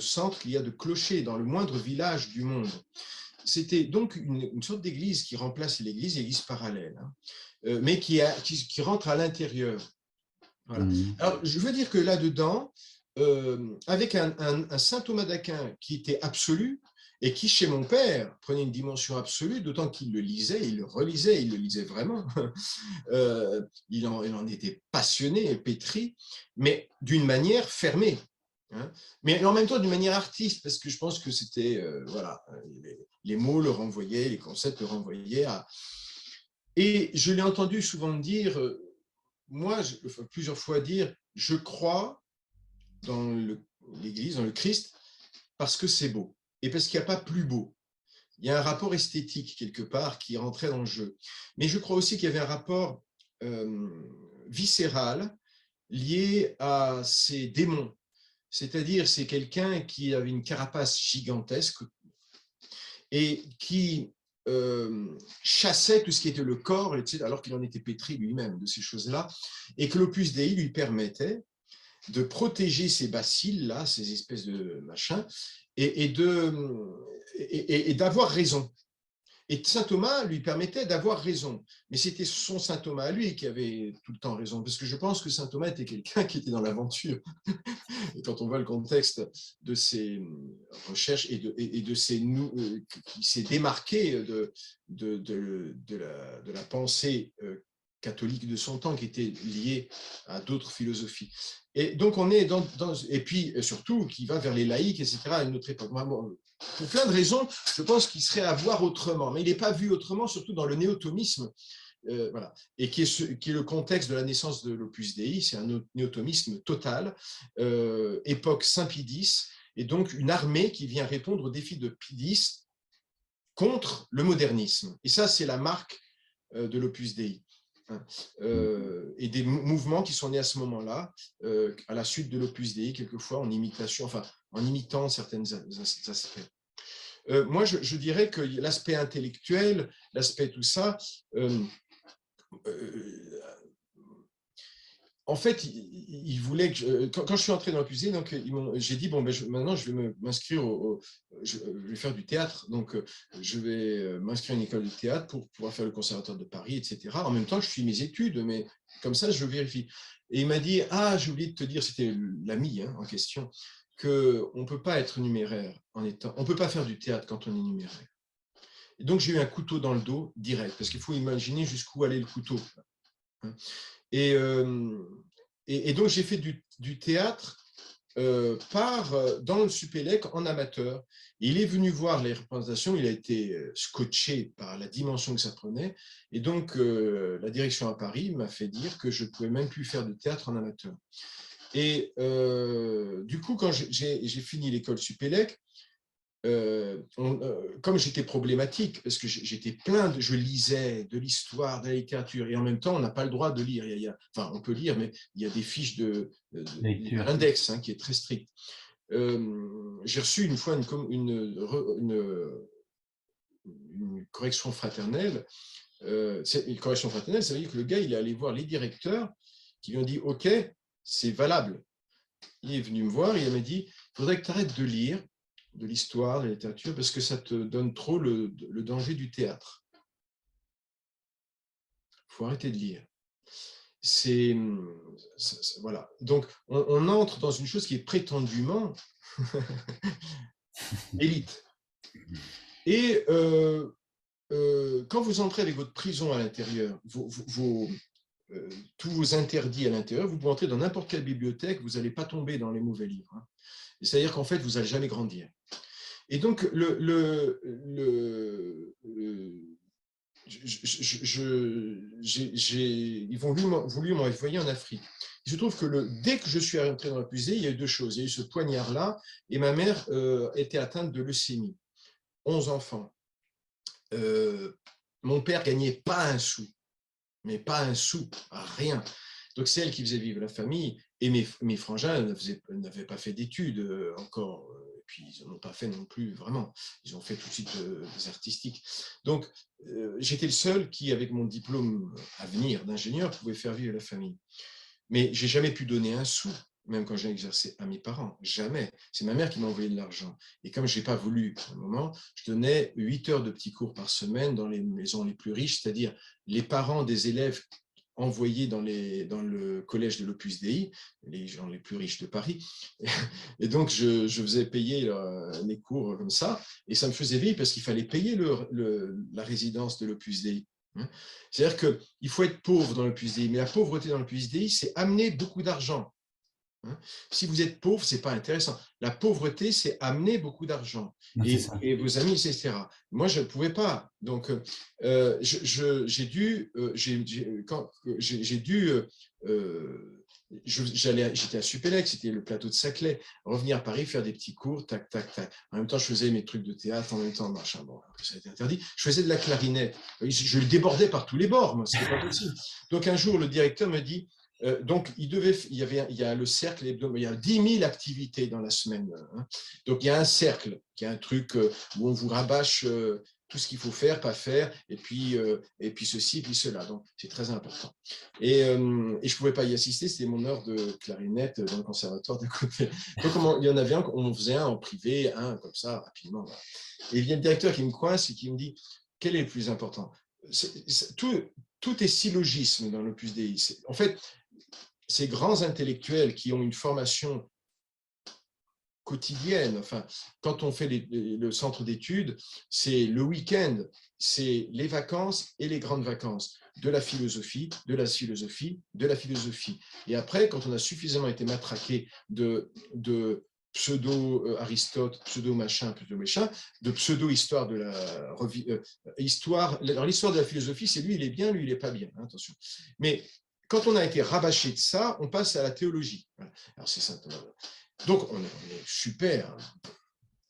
centres qu'il y a de clochers dans le moindre village du monde. C'était donc une sorte d'église qui remplace l'église parallèle, hein, mais qui rentre à l'intérieur. Voilà. Alors, je veux dire que là-dedans, avec un saint Thomas d'Aquin qui était absolu, et qui, chez mon père, prenait une dimension absolue, d'autant qu'il le lisait, il le relisait, il le lisait vraiment. Il en était passionné, pétri, mais d'une manière fermée. Hein. Mais en même temps, d'une manière artiste, parce que je pense que c'était, voilà, les mots le renvoyaient, les concepts le renvoyaient à... Et je l'ai entendu souvent dire, moi, plusieurs fois dire, je crois dans l'Église, dans le Christ, parce que c'est beau, et parce qu'il n'y a pas plus beau. Il y a un rapport esthétique quelque part qui rentrait dans le jeu. Mais je crois aussi qu'il y avait un rapport viscéral lié à ces démons. C'est-à-dire, c'est quelqu'un qui avait une carapace gigantesque et qui chassait tout ce qui était le corps, etc., alors qu'il en était pétri lui-même de ces choses-là, et que l'Opus Dei lui permettait de protéger ces bacilles-là, ces espèces de machins, et d'avoir raison. Et saint Thomas lui permettait d'avoir raison. Mais c'était son saint Thomas à lui qui avait tout le temps raison, parce que je pense que saint Thomas était quelqu'un qui était dans l'aventure. Et quand on voit le contexte de ses recherches et de ses qui s'est démarqué de la pensée catholique de son temps, qui était liée à d'autres philosophies. Et donc on est et puis surtout qui va vers les laïcs, etc., à une autre époque. Pour plein de raisons, je pense qu'il serait à voir autrement, mais il n'est pas vu autrement, surtout dans le néotomisme, voilà, et qui est le contexte de la naissance de l'Opus Dei. C'est un néotomisme total, époque Saint-Pie X, et donc une armée qui vient répondre au défi de Pie X contre le modernisme. Et ça, c'est la marque de l'Opus Dei. Et des mouvements qui sont nés à ce moment-là, à la suite de l'Opus Dei, quelquefois en imitation, enfin en imitant certains aspects. Moi, je dirais que l'aspect intellectuel, l'aspect tout ça, en fait, il voulait que quand je suis entré dans l'Opus Dei, donc j'ai dit bon, ben, maintenant je vais m'inscrire je vais faire du théâtre, donc je vais m'inscrire à une école de théâtre pour pouvoir faire le conservatoire de Paris, etc. En même temps, je suis mes études, mais comme ça, je vérifie. Et il m'a dit j'ai oublié de te dire, c'était l'ami en question, que on peut pas être numéraire on peut pas faire du théâtre quand on est numéraire. Et donc j'ai eu un couteau dans le dos direct, parce qu'il faut imaginer jusqu'où allait le couteau. Et donc, j'ai fait du théâtre dans le Supélec en amateur. Et il est venu voir les représentations, il a été scotché par la dimension que ça prenait. Et donc, la direction à Paris m'a fait dire que je ne pouvais même plus faire de théâtre en amateur. Et du coup, quand j'ai fini l'école Supélec, comme j'étais problématique, parce que je lisais de l'histoire, de la littérature, et en même temps, on n'a pas le droit de lire. Enfin, on peut lire, mais il y a des fiches d'index qui est très strict. J'ai reçu une fois une correction fraternelle c'est une correction fraternelle, ça veut dire que le gars, il est allé voir les directeurs qui lui ont dit, OK, c'est valable. Il est venu me voir et il m'a dit, il faudrait que tu arrêtes de lire de l'histoire, de la littérature, parce que ça te donne trop le danger du théâtre. Il faut arrêter de lire. C'est voilà. Donc, on entre dans une chose qui est prétendument élite. Et quand vous entrez avec votre prison à l'intérieur, tous vos interdits à l'intérieur, vous pouvez entrer dans n'importe quelle bibliothèque, vous n'allez pas tomber dans les mauvais livres. Hein. C'est-à-dire qu'en fait, vous n'allez jamais grandir. Et donc, ils vont voulu m'envoyer en Afrique. Il se trouve que dès que je suis rentré dans la pusée, il y a eu deux choses. Il y a eu ce poignard-là, et ma mère était atteinte de leucémie. 11 enfants. Mon père gagnait pas un sou, mais pas un sou, rien. Donc c'est elle qui faisait vivre la famille, et mes frangins n'avaient pas fait d'études encore, et puis ils n'en ont pas fait non plus vraiment. Ils ont fait tout de suite des artistiques. Donc j'étais le seul qui, avec mon diplôme à venir d'ingénieur, pouvait faire vivre la famille. Mais j'ai jamais pu donner un sou, même quand j'ai exercé, à mes parents. Jamais. C'est ma mère qui m'a envoyé de l'argent. Et comme je n'ai pas voulu, à un moment, je donnais 8 heures de petits cours par semaine dans les maisons les plus riches, c'est-à-dire les parents des élèves envoyés dans le collège de l'Opus Dei, les gens les plus riches de Paris. Et donc, je faisais payer les cours comme ça. Et ça me faisait vivre parce qu'il fallait payer la résidence de l'Opus Dei. C'est-à-dire qu'il faut être pauvre dans le PUSDI, mais la pauvreté dans le PUSDI, c'est amener beaucoup d'argent. Si vous êtes pauvre, ce n'est pas intéressant. La pauvreté, c'est amener beaucoup d'argent. Et vos amis, etc. Moi, je ne pouvais pas. Donc, j'ai dû, j'étais à Supélec, c'était le plateau de Saclay, revenir à Paris, faire des petits cours, tac, tac, tac. En même temps, je faisais mes trucs de théâtre, en même temps, machin, bon, ça a été interdit. Je faisais de la clarinette. Je le débordais par tous les bords, moi, c'était pas possible. Donc, un jour, le directeur me dit, donc, il y a le cercle, il y a 10 000 activités dans la semaine. Hein. Donc, il y a un cercle, qui est un truc où on vous rabâche tout ce qu'il faut faire, pas faire, et puis ceci, et puis cela. Donc, c'est très important. Et je ne pouvais pas y assister, c'était mon heure de clarinette dans le conservatoire d'à côté. Donc, il y en avait un, on faisait un en privé, un comme ça, rapidement. Voilà. Et il y a le directeur qui me coince et qui me dit, quel est le plus important? Tout est syllogisme dans l'Opus Dei. En fait, ces grands intellectuels qui ont une formation quotidienne, enfin, quand on fait le centre d'études, c'est le week-end, c'est les vacances et les grandes vacances, de la philosophie, de la philosophie, de la philosophie. Et après, quand on a suffisamment été matraqué de pseudo-Aristote, pseudo-machin, pseudo-machin, de pseudo-histoire de la histoire. Alors, l'histoire de la philosophie, c'est lui, il est bien, lui, il n'est pas bien, hein, attention. Mais quand on a été rabâché de ça, on passe à la théologie. Alors, c'est ça. Donc, on est super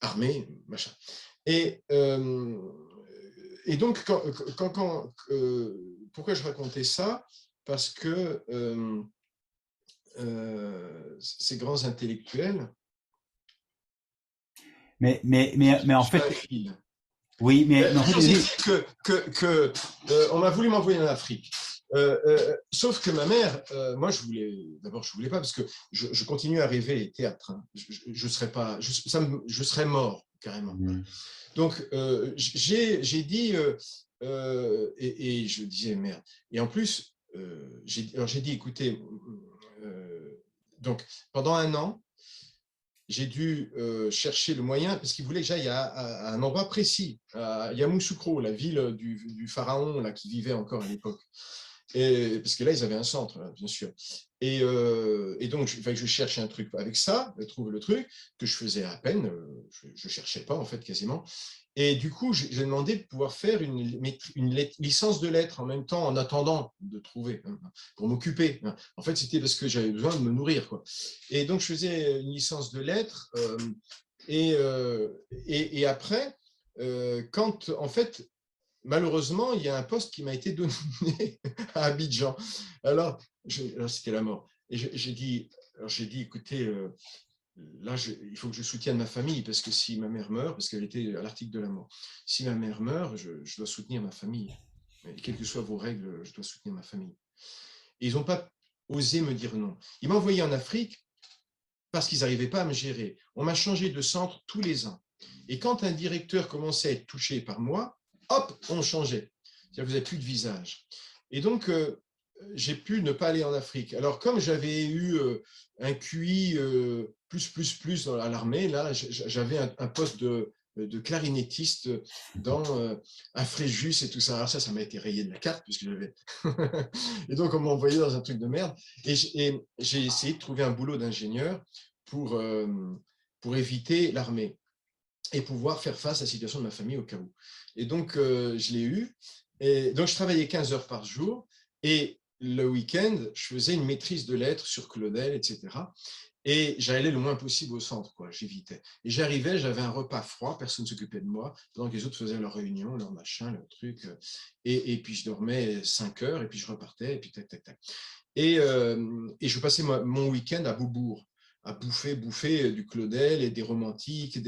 armé, machin. Et donc, pourquoi je racontais ça? Parce que ces grands intellectuels. Mais en fait, oui, mais en fait, on m'a voulu m'envoyer en Afrique. Sauf que ma mère, moi, je voulais pas parce que je continue à rêver théâtre. Hein. Je serais mort carrément. Donc, j'ai dit, et je disais merde. Et en plus, j'ai dit, écoutez, donc pendant un an, j'ai dû chercher le moyen, parce qu'il voulait que j'aille à un endroit précis, à Yamoussoukro, la ville du pharaon là, qui vivait encore à l'époque. Parce que là, ils avaient un centre, là, bien sûr. Et donc, il fallait que je cherche un truc avec ça, trouver le truc, que je faisais à peine, je ne cherchais pas, en fait, quasiment. Et du coup, j'ai demandé de pouvoir faire une licence de lettres en même temps, en attendant de trouver, hein, pour m'occuper. Hein. En fait, c'était parce que j'avais besoin de me nourrir, quoi. Et donc, je faisais une licence de lettres. Et après, quand, en fait, malheureusement, il y a un poste qui m'a été donné à Abidjan. Alors c'était la mort. Et j'ai dit, écoutez, là, il faut que je soutienne ma famille, parce que si ma mère meurt, parce qu'elle était à l'article de la mort, si ma mère meurt, je dois soutenir ma famille. Et quelles que soient vos règles, je dois soutenir ma famille. Et ils n'ont pas osé me dire non. Ils m'ont envoyé en Afrique parce qu'ils n'arrivaient pas à me gérer. On m'a changé de centre tous les ans. Et quand un directeur commençait à être touché par moi, hop, on changeait. C'est-à-dire, vous n'avez plus de visage. Et donc, j'ai pu ne pas aller en Afrique. Alors, comme j'avais eu un QI plus à l'armée, là, j'avais un poste de clarinettiste dans un Fréjus et tout ça. Alors ça m'a été rayé de la carte puisque j'avais. Et donc, on m'a envoyé dans un truc de merde. Et j'ai essayé de trouver un boulot d'ingénieur pour, pour éviter l'armée et pouvoir faire face à la situation de ma famille au cas où. Et donc, je l'ai eu. Et donc, je travaillais 15 heures par jour. Et le week-end, je faisais une maîtrise de lettres sur Claudel, etc. Et j'allais le moins possible au centre, quoi. J'évitais. Et j'arrivais, j'avais un repas froid, personne ne s'occupait de moi, pendant que les autres faisaient leur réunion, leur machin, leur truc. Et puis, je dormais 5 heures, et puis je repartais, et puis tac, tac, tac. Et je passais mon week-end à Beaubourg, à bouffer du Claudel et des romantiques,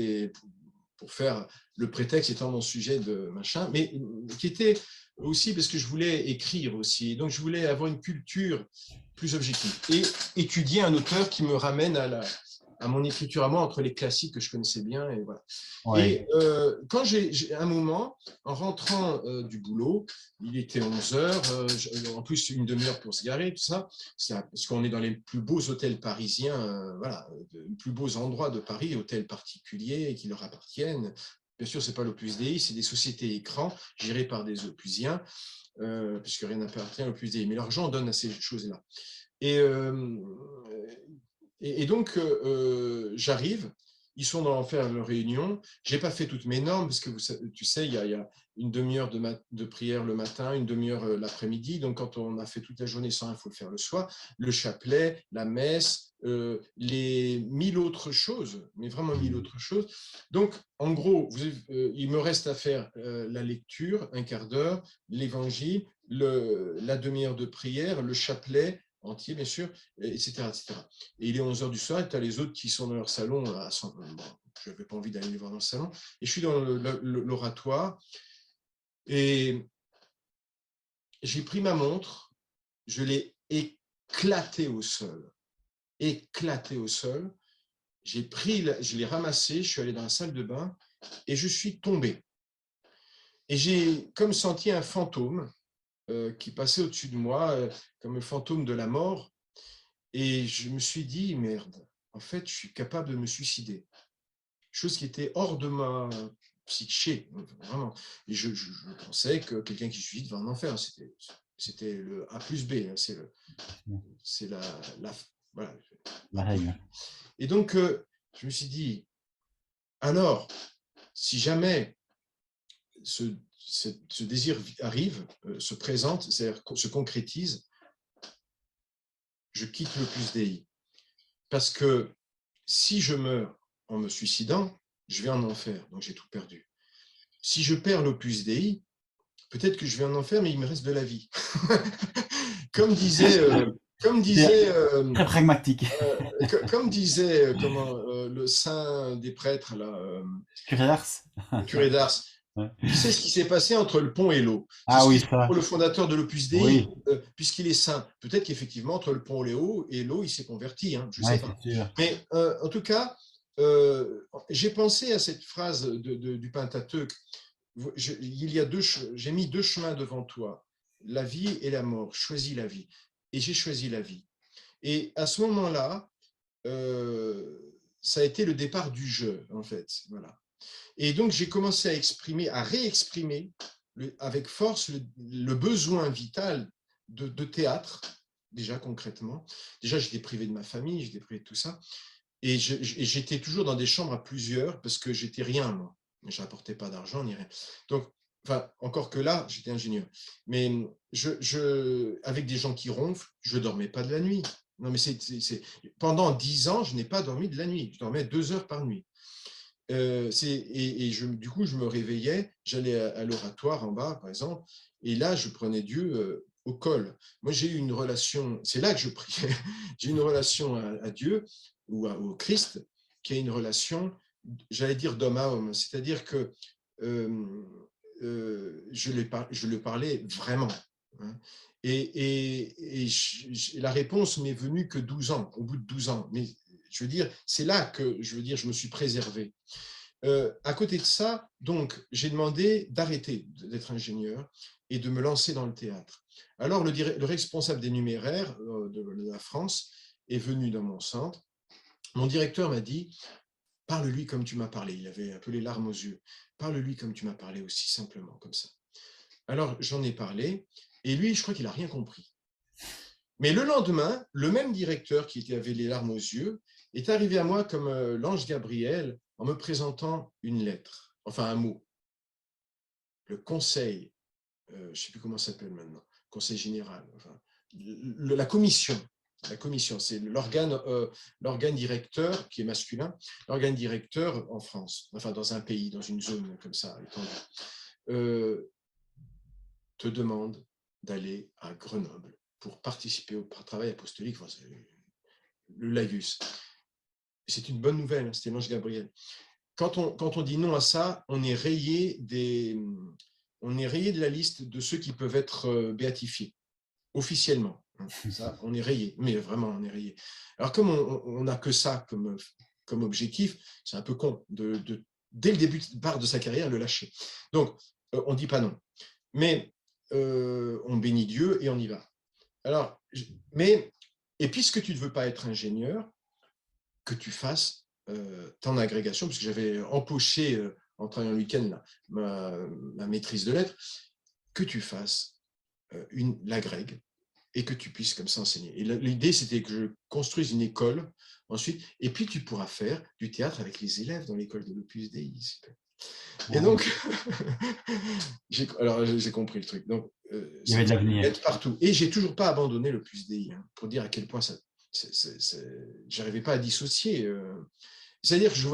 pour faire le prétexte étant mon sujet de machin, mais qui était aussi parce que je voulais écrire aussi. Donc, je voulais avoir une culture plus objective et étudier un auteur qui me ramène à mon écriture à moi, entre les classiques que je connaissais bien. Et voilà. Ouais. Et quand j'ai un moment, en rentrant du boulot, il était 11 heures, en plus une demi-heure pour se garer, tout ça, parce qu'on est dans les plus beaux hôtels parisiens, voilà, les plus beaux endroits de Paris, hôtels particuliers qui leur appartiennent. Bien sûr, ce n'est pas l'Opus Dei, c'est des sociétés écrans gérées par des opusiens, puisque rien n'appartient à l'Opus Dei. Mais l'argent donne à ces choses-là. Et, donc, j'arrive, ils sont dans faire leur réunion. Je n'ai pas fait toutes mes normes, parce que tu sais, il y a une demi-heure de prière le matin, une demi-heure l'après-midi. Donc, quand on a fait toute la journée sans rien, il faut le faire le soir. Le chapelet, la messe, les 1000 autres choses, mais vraiment 1000 autres choses. Donc, en gros, il me reste à faire la lecture, un quart d'heure, l'évangile, la demi-heure de prière, le chapelet, entier, bien sûr, etc., etc. Et il est 11 heures du soir, et tu as les autres qui sont dans leur salon. Je n'avais pas envie d'aller les voir dans le salon. Et je suis dans l'oratoire, et j'ai pris ma montre, je l'ai éclatée au sol. Éclatée au sol. Je l'ai ramassée, je suis allé dans la salle de bain, et je suis tombé. Et j'ai comme senti un fantôme qui passait au-dessus de moi, comme le fantôme de la mort. Et je me suis dit, merde, en fait, je suis capable de me suicider. Chose qui était hors de ma psyché, vraiment. Et je pensais que quelqu'un qui se suicide va en enfer. C'était le A plus B. C'est voilà. La règle. Et donc, je me suis dit, alors, si jamais ce désir arrive, se présente, c'est-à-dire se concrétise, je quitte l'Opus Dei. Parce que si je meurs en me suicidant, je vais en enfer, donc j'ai tout perdu. Si je perds l'Opus Dei, peut-être que je vais en enfer, mais il me reste de la vie. Comme disait très pragmatique. comme disait le saint des prêtres, Curé d'Ars. le curé d'Ars, Ouais. qui sait ce qui s'est passé entre le pont et l'eau. C'est Ah ce oui, qui dit ça. pour le fondateur de l'Opus Dei, Oui, puisqu'il est saint. Peut-être qu'effectivement, entre le pont et l'eau, il s'est converti, hein, je ne sais ouais, pas. c'est sûr. Mais en tout cas, j'ai pensé à cette phrase du Pentateuque. J'ai mis 2 chemins devant toi, la vie et la mort. Choisis la vie. Et j'ai choisi la vie. Et à ce moment-là, ça a été le départ du jeu, en fait. Voilà. Et donc, j'ai commencé à réexprimer avec force le besoin vital de théâtre, déjà concrètement. Déjà, j'étais privé de ma famille, j'étais privé de tout ça. Et j'étais toujours dans des chambres à plusieurs parce que j'étais rien, moi. Je n'apportais pas d'argent ni rien. Donc, enfin, encore que là, j'étais ingénieur. Mais avec des gens qui ronflent, je ne dormais pas de la nuit. Non, mais pendant 10 ans, je n'ai pas dormi de la nuit. Je dormais 2 heures par nuit. Du coup, je me réveillais, j'allais à l'oratoire en bas, par exemple, et là, je prenais Dieu au col. Moi, j'ai eu une relation, c'est là que je priais, j'ai une relation à Dieu ou au Christ, qui est une relation, j'allais dire d'homme à homme, c'est-à-dire que je le parlais vraiment. Hein. La réponse m'est venue que 12 ans, au bout de 12 ans. Mais je veux dire, c'est là que je me suis préservé. À côté de ça, donc, j'ai demandé d'arrêter d'être ingénieur et de me lancer dans le théâtre. Alors, le responsable des numéraires de la France est venu dans mon centre. Mon directeur m'a dit, parle-lui comme tu m'as parlé. Il avait un peu les larmes aux yeux. Parle-lui comme tu m'as parlé, aussi simplement, comme ça. Alors, j'en ai parlé, et lui, je crois qu'il n'a rien compris. Mais le lendemain, le même directeur qui avait les larmes aux yeux est arrivé à moi comme l'ange Gabriel en me présentant une lettre, enfin un mot. Le conseil, je ne sais plus comment ça s'appelle maintenant, conseil général, enfin, la commission, c'est l'organe directeur qui est masculin, l'organe directeur en France, enfin dans un pays, dans une zone comme ça, étendue, te demande d'aller à Grenoble pour participer au travail apostolique, enfin, le laïus. C'est une bonne nouvelle, hein, c'était l'ange Gabriel. Quand on dit non à ça, on est rayé de la liste de ceux qui peuvent être béatifiés, officiellement. Ça, on est rayé, mais vraiment, on est rayé. Alors, comme on n'a que ça comme objectif, c'est un peu con dès le début de sa carrière, le lâcher. Donc, on ne dit pas non. Mais on bénit Dieu et on y va. Alors, et puisque tu ne veux pas être ingénieur, que tu fasses ton agrégation, parce que j'avais empoché en travaillant le week-end ma maîtrise de lettres, que tu fasses l'agrég et que tu puisses comme ça enseigner. Et l'idée, c'était que je construise une école ensuite, et puis tu pourras faire du théâtre avec les élèves dans l'école de l'Opus Dei. Et donc, j'ai compris le truc. Donc, Il y avait de l'avenir. être partout. Et j'ai toujours pas abandonné l'Opus Dei, hein, pour dire à quel point j'arrivais pas à dissocier. C'est-à-dire que je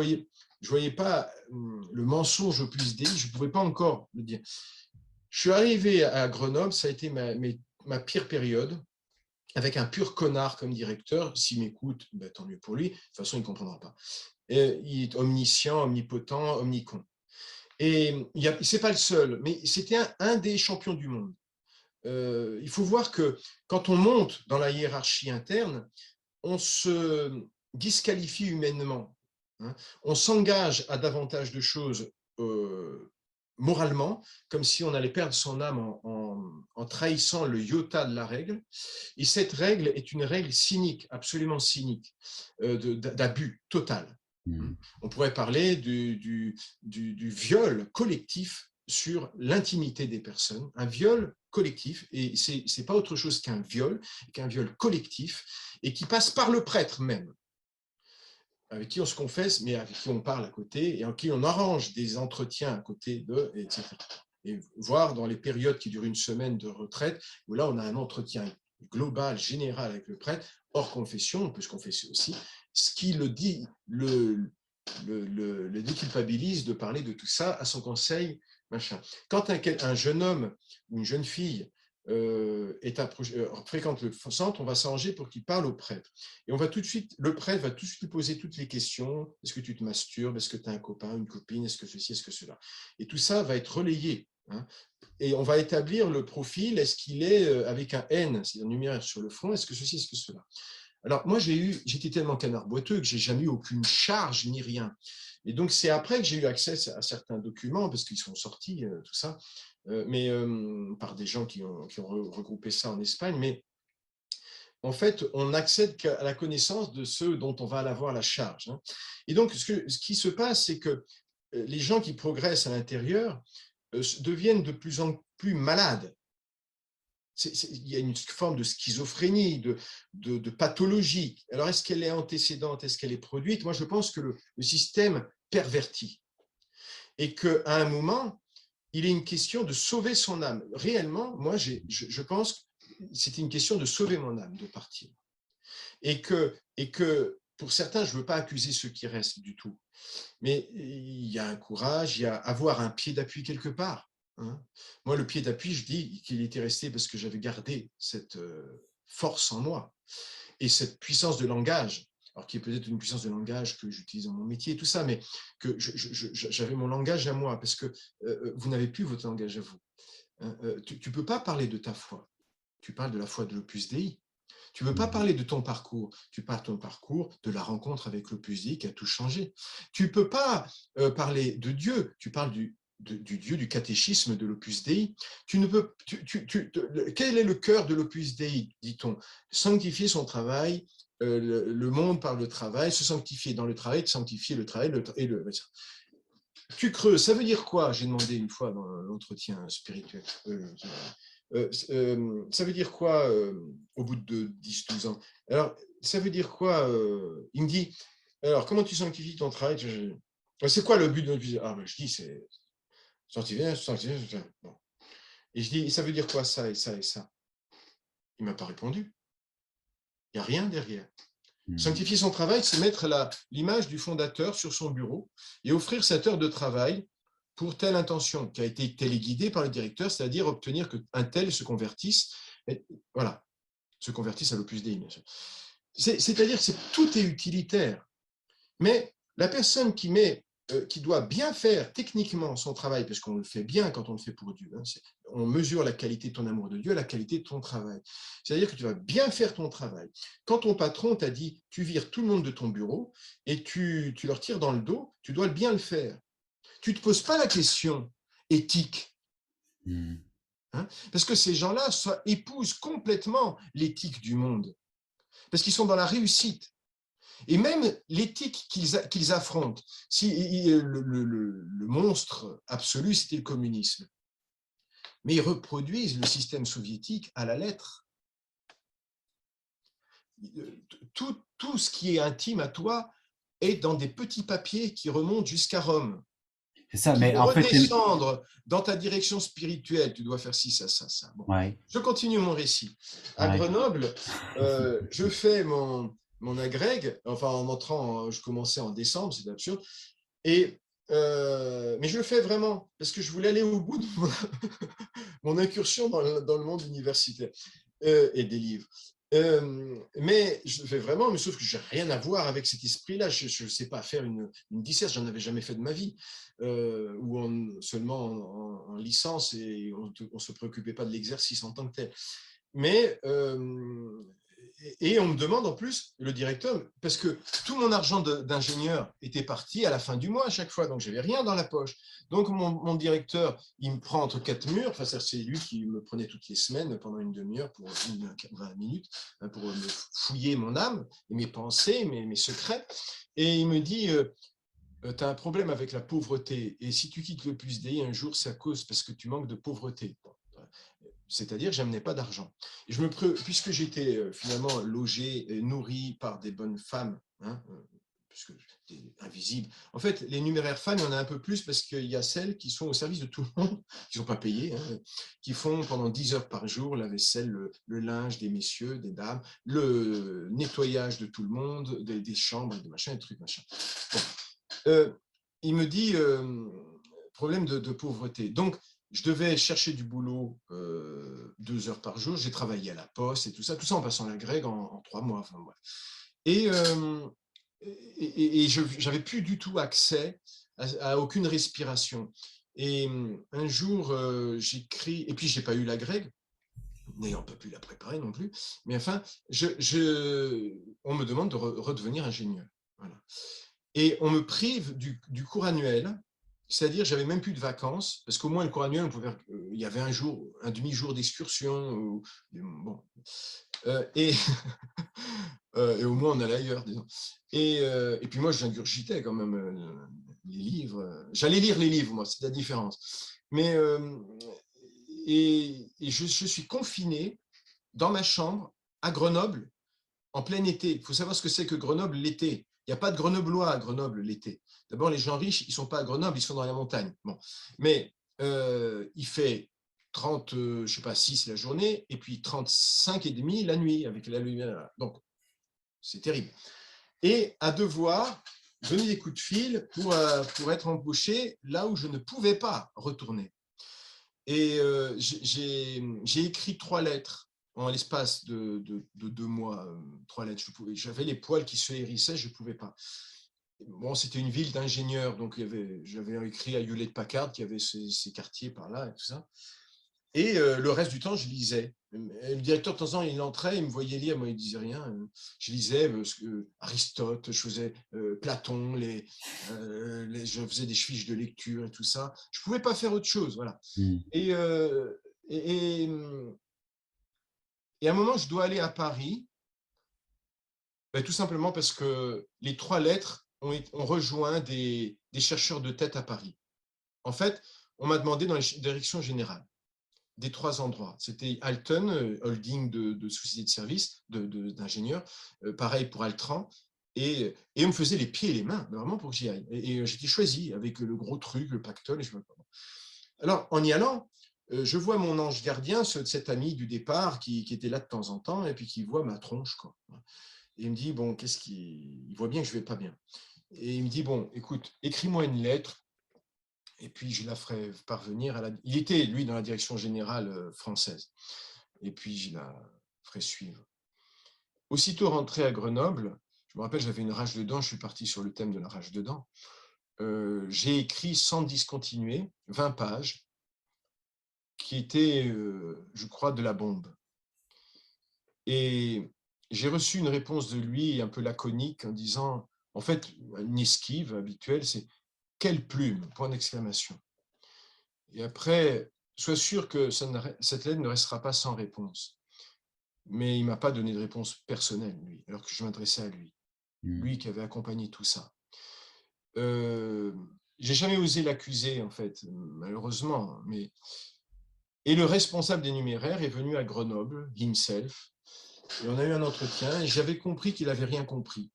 voyais pas le mensonge Opus Dei, je pouvais pas encore le dire. Je suis arrivé à Grenoble, ça a été ma pire période, avec un pur connard comme directeur. S'il m'écoute, ben, tant mieux pour lui. De toute façon, il ne comprendra pas. Il est omniscient, omnipotent, omnicon. Et ce n'est pas le seul, mais c'était un des champions du monde. Il faut voir que quand on monte dans la hiérarchie interne, on se disqualifie humainement. Hein. On s'engage à davantage de choses moralement, comme si on allait perdre son âme en trahissant le iota de la règle. Et cette règle est une règle cynique, absolument cynique, d'abus total. On pourrait parler du viol collectif sur l'intimité des personnes, un viol collectif, et ce n'est pas autre chose qu'un viol collectif, et qui passe par le prêtre même, avec qui on se confesse, mais avec qui on parle à côté, et en qui on arrange des entretiens à côté d'eux, etc. Et voir dans les périodes qui durent une semaine de retraite, où là on a un entretien global, général avec le prêtre, hors confession, on peut se confesser aussi, ce qui le déculpabilise de parler de tout ça à son conseil, machin. Quand un jeune homme ou une jeune fille fréquente le centre, on va s'arranger pour qu'il parle au prêtre. Et le prêtre va tout de suite lui poser toutes les questions. Est-ce que tu te masturbes? Est-ce que tu as un copain, une copine? Est-ce que ceci, est-ce que cela? Et tout ça va être relayé. Hein. Et on va établir le profil. Est-ce qu'il est avec un N, c'est un numéraire sur le front? Est-ce que ceci, est-ce que cela? Alors, moi, j'étais tellement canard boiteux que j'ai jamais eu aucune charge ni rien. Et donc, c'est après que j'ai eu accès à certains documents, parce qu'ils sont sortis, tout ça, mais par des gens qui ont regroupé ça en Espagne. Mais en fait, on n'accède qu'à la connaissance de ceux dont on va avoir la charge. Hein. Et donc, ce qui se passe, c'est que les gens qui progressent à l'intérieur deviennent de plus en plus malades. Il y a une forme de schizophrénie, de pathologie. Alors, est-ce qu'elle est antécédente? Est-ce qu'elle est produite? Moi, je pense que le système pervertit. Et qu'à un moment, il est une question de sauver son âme. Réellement, moi, je pense que c'est une question de sauver mon âme, de partir. Et que pour certains, je ne veux pas accuser ceux qui restent du tout. Mais il y a un courage, il y a avoir un pied d'appui quelque part. Hein. Moi, le pied d'appui, je dis qu'il était resté parce que j'avais gardé cette force en moi et cette puissance de langage. alors qui est peut-être une puissance de langage que j'utilise dans mon métier, tout ça, mais que j'avais mon langage à moi, parce que vous n'avez plus votre langage à vous. Hein. Tu ne peux pas parler de ta foi. Tu parles de la foi de l'Opus Dei. Tu ne veux pas Mhm. parler de ton parcours, tu parles de ton parcours, de la rencontre avec l'Opus Dei qui a tout changé. Tu ne peux pas parler de Dieu, tu parles du Dieu, du catéchisme de l'Opus Dei. Tu ne peux, quel est le cœur de l'Opus Dei, dit-on? Sanctifier son travail, le monde par le travail, se sanctifier dans le travail, sanctifier le travail et le. Tu creuses, ça veut dire quoi? J'ai demandé une fois dans l'entretien spirituel. Ça veut dire quoi au bout de 10-12 ans? Alors, ça veut dire quoi il me dit, alors, comment tu sanctifies ton travail? C'est quoi le but de notre vie? Ah, ben, je dis, c'est sanctifier, sanctifier. Bon. Et je dis, ça veut dire quoi ça et ça et ça? Il ne m'a pas répondu. Il n'y a rien derrière. Mhm. Sanctifier son travail, c'est mettre l'image du fondateur sur son bureau et offrir cette heure de travail pour telle intention qui a été téléguidée par le directeur, c'est-à-dire obtenir qu'un tel se convertisse, et, voilà, se convertisse à l'Opus Dei. C'est-à-dire que tout est utilitaire, mais la personne qui doit bien faire techniquement son travail, parce qu'on le fait bien quand on le fait pour Dieu, hein, on mesure la qualité de ton amour de Dieu, la qualité de ton travail. C'est-à-dire que tu vas bien faire ton travail. Quand ton patron t'a dit, tu vires tout le monde de ton bureau et tu leur tires dans le dos, tu dois bien le faire. Tu ne te poses pas la question éthique, Mhm. hein, parce que ces gens-là épousent complètement l'éthique du monde, parce qu'ils sont dans la réussite. Et même l'éthique qu'ils affrontent, si le monstre absolu, c'était le communisme. Mais ils reproduisent le système soviétique à la lettre. Tout ce qui est intime à toi est dans des petits papiers qui remontent jusqu'à Rome, C'est ça, qui mais vont en fait, redescendre dans ta direction spirituelle. Tu dois faire ci, ça, ça, ça. Bon. ouais, Je continue mon récit. À ouais. Grenoble, je fais mon agrég, enfin en entrant, je commençais en décembre, c'est absurde, et mais je le fais vraiment parce que je voulais aller au bout de mon incursion dans le monde universitaire et des livres. Mais je le fais vraiment, mais sauf que je n'ai rien à voir avec cet esprit-là. Je ne sais pas faire une disserte, j'en avais jamais fait de ma vie, ou seulement en licence, et on ne se préoccupait pas de l'exercice en tant que tel. Mais et on me demande en plus, le directeur, parce que tout mon argent d'ingénieur était parti à la fin du mois à chaque fois, donc je n'avais rien dans la poche. Donc mon directeur, il me prend entre quatre murs, enfin c'est lui qui me prenait toutes les semaines pendant une demi-heure pour 20 minutes, hein, pour me fouiller mon âme et mes pensées, mes secrets. Et il me dit, tu as un problème avec la pauvreté, et si tu quittes l'Opus Dei un jour, c'est à cause parce que tu manques de pauvreté. C'est-à-dire que je n'amenais pas d'argent. Et puisque j'étais finalement logé et nourri par des bonnes femmes, hein, puisque j'étais invisible. En fait, les numéraires femmes, il y en a un peu plus parce qu'il y a celles qui sont au service de tout le monde, qui ne sont pas payées, hein, qui font pendant 10 heures par jour la vaisselle, le linge des messieurs, des dames, le nettoyage de tout le monde, des chambres, des machins, des trucs, machin. Bon. Il me dit, problème de pauvreté. Donc, je devais chercher du boulot 2 heures par jour. J'ai travaillé à la poste et tout ça en passant la grègue en 3 mois. Enfin, voilà. Et je n'avais plus du tout accès à aucune respiration. Et un jour, j'écris, et puis je n'ai pas eu la grègue, n'ayant pas pu la préparer non plus, mais enfin, on me demande de redevenir ingénieur. Voilà. Et on me prive du cours annuel, c'est-à-dire j'avais même plus de vacances, parce qu'au moins le cours annuel, il y avait un demi-jour d'excursion, bon, et, et au moins on allait ailleurs, disons. Et puis moi, j'ingurgitais quand même les livres. J'allais lire les livres, moi, c'est la différence. Mais je suis confiné dans ma chambre à Grenoble en plein été. Il faut savoir ce que c'est que Grenoble l'été. Il n'y a pas de Grenoblois à Grenoble l'été. D'abord, les gens riches, ils ne sont pas à Grenoble, ils sont dans la montagne. Bon. Mais il fait 30, je ne sais pas, 6 la journée, et puis 35 et demi la nuit, avec la lumière. Donc, c'est terrible. Et à devoir donner des coups de fil pour être embauché là où je ne pouvais pas retourner. Et j'ai écrit 3 lettres en l'espace de 2 mois, 3 lettres. J'avais les poils qui se hérissaient, je ne pouvais pas. Bon, c'était une ville d'ingénieurs, donc j'avais écrit à Hewlett-Packard, qui avait ses quartiers par là et tout ça. Et le reste du temps, je lisais. Et le directeur, de temps en temps, il entrait, il me voyait lire, moi, il ne disait rien. Je lisais Aristote, je faisais Platon, je faisais des fiches de lecture et tout ça. Je ne pouvais pas faire autre chose, voilà. Mm. Et, et, et, et à un moment, je dois aller à Paris, ben, tout simplement parce que les 3 lettres ont rejoint des chercheurs de tête à Paris. En fait, on m'a demandé dans les directions générales des 3 endroits. C'était Alten, holding de société de services, d'ingénieurs, pareil pour Altran, et on me faisait les pieds et les mains, vraiment pour que j'y aille. Et j'étais choisi avec le gros truc, le pactole, et je me... Alors, en y allant, je vois mon ange gardien, cet ami du départ qui était là de temps en temps, et puis qui voit ma tronche, quoi. Et il me dit, bon, qu'est-ce qu'il... Il voit bien que je ne vais pas bien. Et il me dit, bon, écoute, écris-moi une lettre, et puis je la ferai parvenir à la... Il était, lui, dans la direction générale française. Et puis je la ferai suivre. Aussitôt rentré à Grenoble, je me rappelle, j'avais une rage de dents, je suis parti sur le thème de la rage de dents. J'ai écrit sans discontinuer 20 pages, qui étaient, je crois, de la bombe. Et j'ai reçu une réponse de lui un peu laconique en disant, en fait, une esquive habituelle, c'est « quelle plume ?» point d'exclamation. Et après, sois sûr que cette lettre ne restera pas sans réponse. Mais il ne m'a pas donné de réponse personnelle, lui, alors que je m'adressais à lui, Mm. lui qui avait accompagné tout ça. J'ai jamais osé l'accuser, en fait, malheureusement. Et le responsable des numéraires est venu à Grenoble, himself, et on a eu un entretien, et j'avais compris qu'il n'avait rien compris.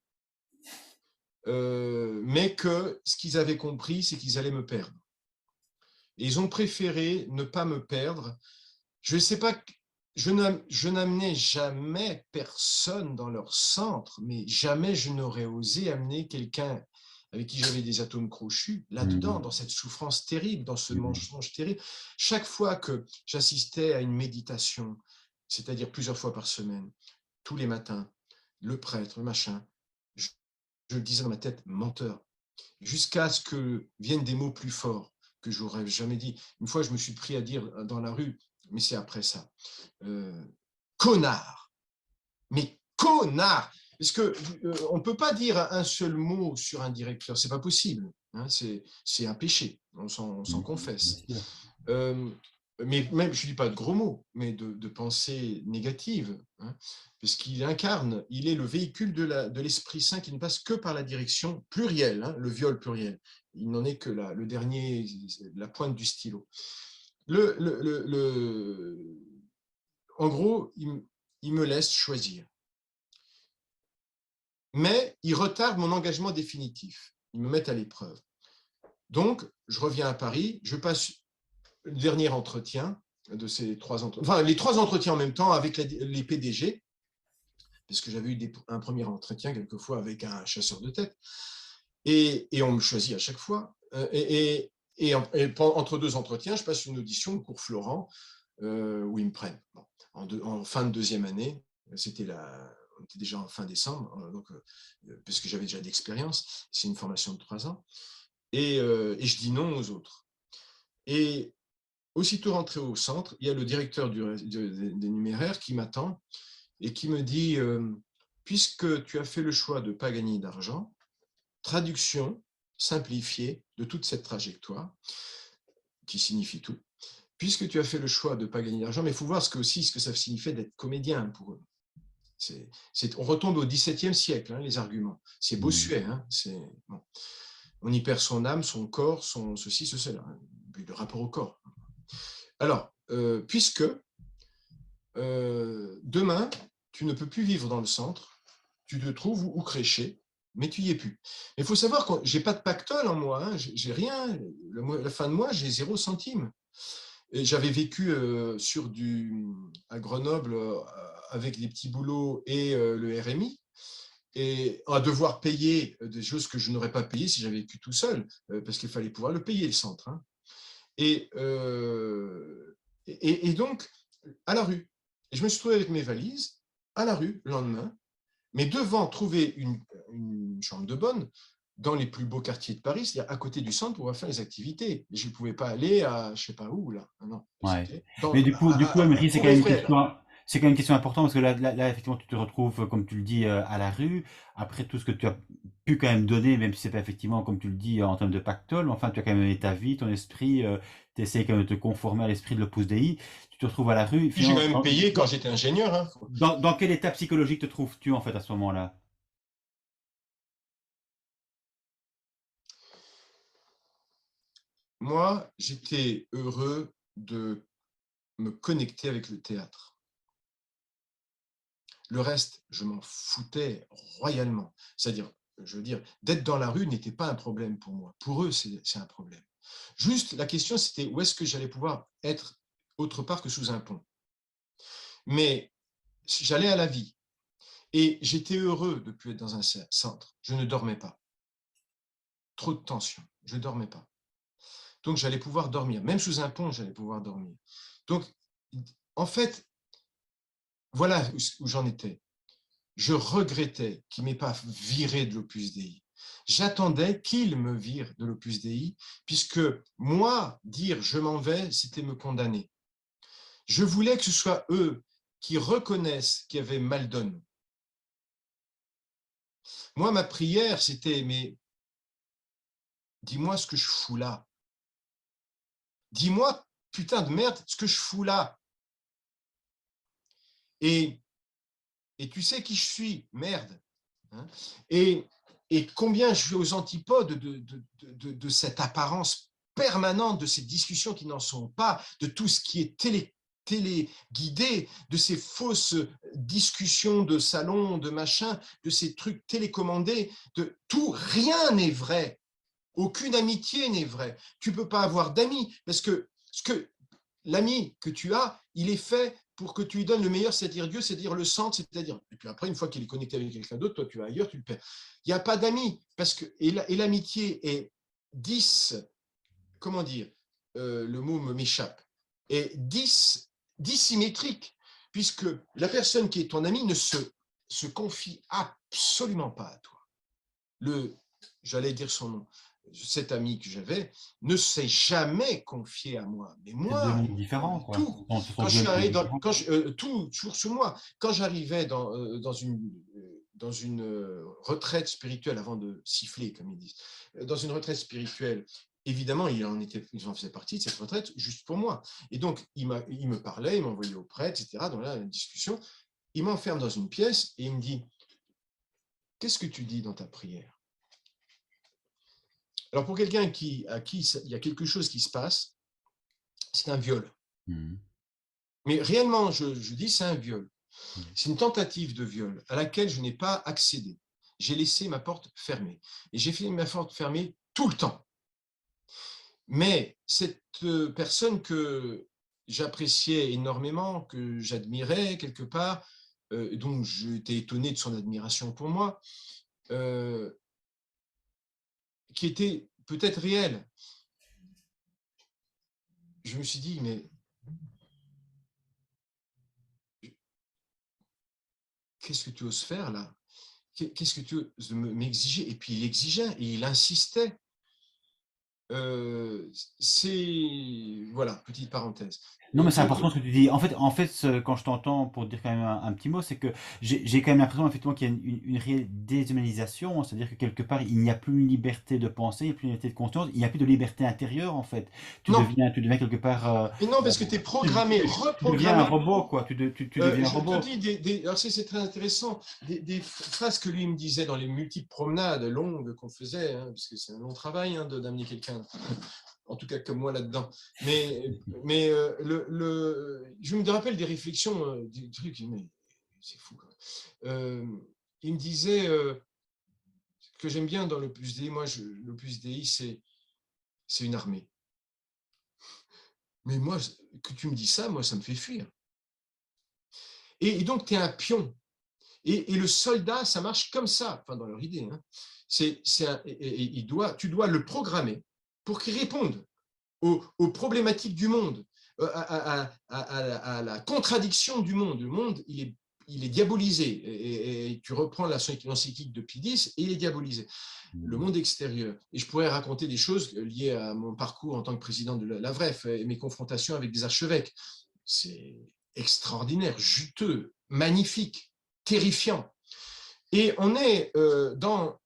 Mais que ce qu'ils avaient compris, c'est qu'ils allaient me perdre. Et ils ont préféré ne pas me perdre. Je ne sais pas, je n'amenais jamais personne dans leur centre, mais jamais je n'aurais osé amener quelqu'un avec qui j'avais des atomes crochus, là-dedans, Mm. dans cette souffrance terrible, dans ce Mm. mensonge terrible. Chaque fois que j'assistais à une méditation, c'est-à-dire plusieurs fois par semaine, tous les matins, le prêtre, le machin, je, je disais dans ma tête, menteur, jusqu'à ce que viennent des mots plus forts que j'aurais jamais dit. Une fois, je me suis pris à dire dans la rue, mais c'est après ça, connard, mais connard, parce que on peut pas dire un seul mot sur un directeur, c'est pas possible, hein, c'est un péché, on s'en Mm. Bien confesse. sûr. Mais même, je ne dis pas de gros mots, mais de pensées négatives, hein, parce qu'il incarne, il est le véhicule de l'Esprit Saint qui ne passe que par la direction plurielle, hein, le viol pluriel. Il n'en est que le dernier, la pointe du stylo. En gros, il me laisse choisir. Mais il retarde mon engagement définitif. Ils me mettent à l'épreuve. Donc, je reviens à Paris, je passe le dernier entretien de ces 3 entretiens, enfin les 3 entretiens en même temps avec les PDG, parce que j'avais eu un premier entretien quelquefois avec un chasseur de tête, et on me choisit à chaque fois. Entre 2 entretiens, je passe une audition au cours Florent, où ils me prennent. Bon, en fin de deuxième année, on était déjà en fin décembre, donc, parce que j'avais déjà d'expérience, c'est une formation de 3 ans, et je dis non aux autres. Et aussitôt rentré au centre, il y a le directeur des numéraires qui m'attend et qui me dit puisque tu as fait le choix de ne pas gagner d'argent, traduction simplifiée de toute cette trajectoire, qui signifie tout, puisque tu as fait le choix de ne pas gagner d'argent, mais il faut voir aussi ce que ça signifiait d'être comédien pour eux. On retombe au XVIIe siècle, hein, les arguments. C'est Mm. Bossuet. Hein, bon. On y perd son âme, son corps, son ceci, cela. Le rapport au corps. Alors, puisque demain, tu ne peux plus vivre dans le centre, tu te trouves où crécher, mais tu y es plus. Mais il faut savoir que je n'ai pas de pactole en moi, hein, j'ai rien. La fin de mois, j'ai 0 centime. J'avais vécu à Grenoble avec des petits boulots et le RMI, et à devoir payer des choses que je n'aurais pas payées si j'avais vécu tout seul, parce qu'il fallait pouvoir le payer, le centre. Hein. Et donc, à la rue. Et je me suis trouvé avec mes valises à la rue le lendemain, mais devant trouver une chambre de bonne dans les plus beaux quartiers de Paris, c'est-à-dire à côté du centre pour pouvoir faire les activités. Je ne pouvais pas aller à je ne sais pas où, là. Non, Ouais. c'était Mais du coup, Emery, c'est pour quand même mes une frères. question, c'est quand même une question importante parce que là, effectivement, tu te retrouves, comme tu le dis, à la rue. Après tout ce que tu as pu quand même donner, même si c'est pas effectivement, comme tu le dis, en termes de pactole, enfin, tu as quand même donné ta vie, ton esprit, tu essaies quand même de te conformer à l'esprit de l'Opus Dei. Tu te retrouves à la rue. Puis j'ai Finalement, quand même payé quand j'étais ingénieur. Hein. dans quel état psychologique te trouves-tu, en fait, à ce moment-là? Moi, j'étais heureux de me connecter avec le théâtre. Le reste, je m'en foutais royalement. C'est-à-dire, je veux dire, d'être dans la rue n'était pas un problème pour moi. Pour eux, c'est un problème. Juste, la question, c'était où est-ce que j'allais pouvoir être autre part que sous un pont. Mais j'allais à la vie et j'étais heureux de ne plus être dans un centre. Je ne dormais pas. Trop de tension. Je ne dormais pas. Donc, j'allais pouvoir dormir. Même sous un pont, j'allais pouvoir dormir. Donc, en fait, voilà où j'en étais. Je regrettais qu'il ne m'ait pas viré de l'Opus Dei. J'attendais qu'il me vire de l'Opus Dei, puisque moi, dire je m'en vais, c'était me condamner. Je voulais que ce soit eux qui reconnaissent qu'il y avait mal donne. Moi, ma prière, c'était, mais dis-moi ce que je fous là. Dis-moi, putain de merde, ce que je fous là. Et, et tu sais qui je suis, merde. Hein, et combien je suis aux antipodes de cette apparence permanente, de ces discussions qui n'en sont pas, de tout ce qui est téléguidé, de ces fausses discussions de salon, de machin, de ces trucs télécommandés, de tout, rien n'est vrai. Aucune amitié n'est vraie. Tu ne peux pas avoir d'amis parce que l'ami que tu as, il est fait pour que tu lui donnes le meilleur, c'est-à-dire Dieu, c'est-à-dire le centre, c'est-à-dire. Et puis après, une fois qu'il est connecté avec quelqu'un d'autre, toi, tu vas ailleurs, tu le perds. Il n'y a pas d'amis, parce que et l'amitié est 10, comment dire, le mot m'échappe, est 10 dissymétrique, puisque la personne qui est ton ami ne se confie absolument pas à toi. J'allais dire son nom, cet ami que j'avais ne s'est jamais confié à moi. Mais C'est deux moi, mondes il différents, connaît quoi. tout. Ce sont Quand je deux suis mondes arrivé différents. tout toujours sur moi. Quand j'arrivais dans une retraite spirituelle, avant de siffler, comme ils disent, dans une retraite spirituelle, évidemment, il en faisait partie de cette retraite juste pour moi. Et donc, il me parlait, il m'envoyait au prêtre, etc. Dans la discussion, il m'enferme dans une pièce et il me dit, qu'est-ce que tu dis dans ta prière? Alors, pour quelqu'un à qui il y a quelque chose qui se passe, c'est un viol. Mhm. Mais réellement, je dis c'est un viol. Mhm. C'est une tentative de viol à laquelle je n'ai pas accédé. J'ai laissé ma porte fermée. Et j'ai fait ma porte fermée tout le temps. Mais cette personne que j'appréciais énormément, que j'admirais quelque part, dont j'étais étonné de son admiration pour moi, euh, qui était peut-être réelle, je me suis dit, mais qu'est-ce que tu oses faire là? Qu'est-ce que tu oses m'exiger? Et puis il exigeait et il insistait. C'est voilà, petite parenthèse. Non, mais c'est Donc, important ce que tu dis. En fait, quand je t'entends, pour dire quand même un petit mot, c'est que j'ai quand même l'impression effectivement qu'il y a une réelle déshumanisation, c'est-à-dire que quelque part, il n'y a plus une liberté de penser, il n'y a plus une liberté de conscience, il n'y a plus de liberté intérieure, en fait. non, Tu deviens quelque part, mais non, euh, parce que tu es tu, programmé, tu deviens un reprogrammé. robot, quoi. Tu deviens un Je te robot. dis, alors c'est très intéressant, des phrases que lui me disait dans les multiples promenades longues qu'on faisait, hein, parce que c'est un long travail hein, d'amener quelqu'un, en tout cas comme moi là-dedans. Mais je me rappelle des réflexions, des trucs, mais c'est fou. Quoi. Il me disait, ce que j'aime bien dans l'Opus Dei, moi, l'Opus Dei, c'est une armée. Mais moi, que tu me dis ça, moi, ça me fait fuir. Et donc, tu es un pion. Et le soldat, ça marche comme ça, enfin, dans leur idée. Hein. Tu dois le programmer pour qu'il réponde aux problématiques du monde, à la contradiction du monde. Le monde, il est diabolisé. Et tu reprends l'encyclique de Pie X et il est diabolisé. Le monde extérieur. Et je pourrais raconter des choses liées à mon parcours en tant que président de l'AVREF et mes confrontations avec des archevêques. C'est extraordinaire, juteux, magnifique, terrifiant. Et on est dans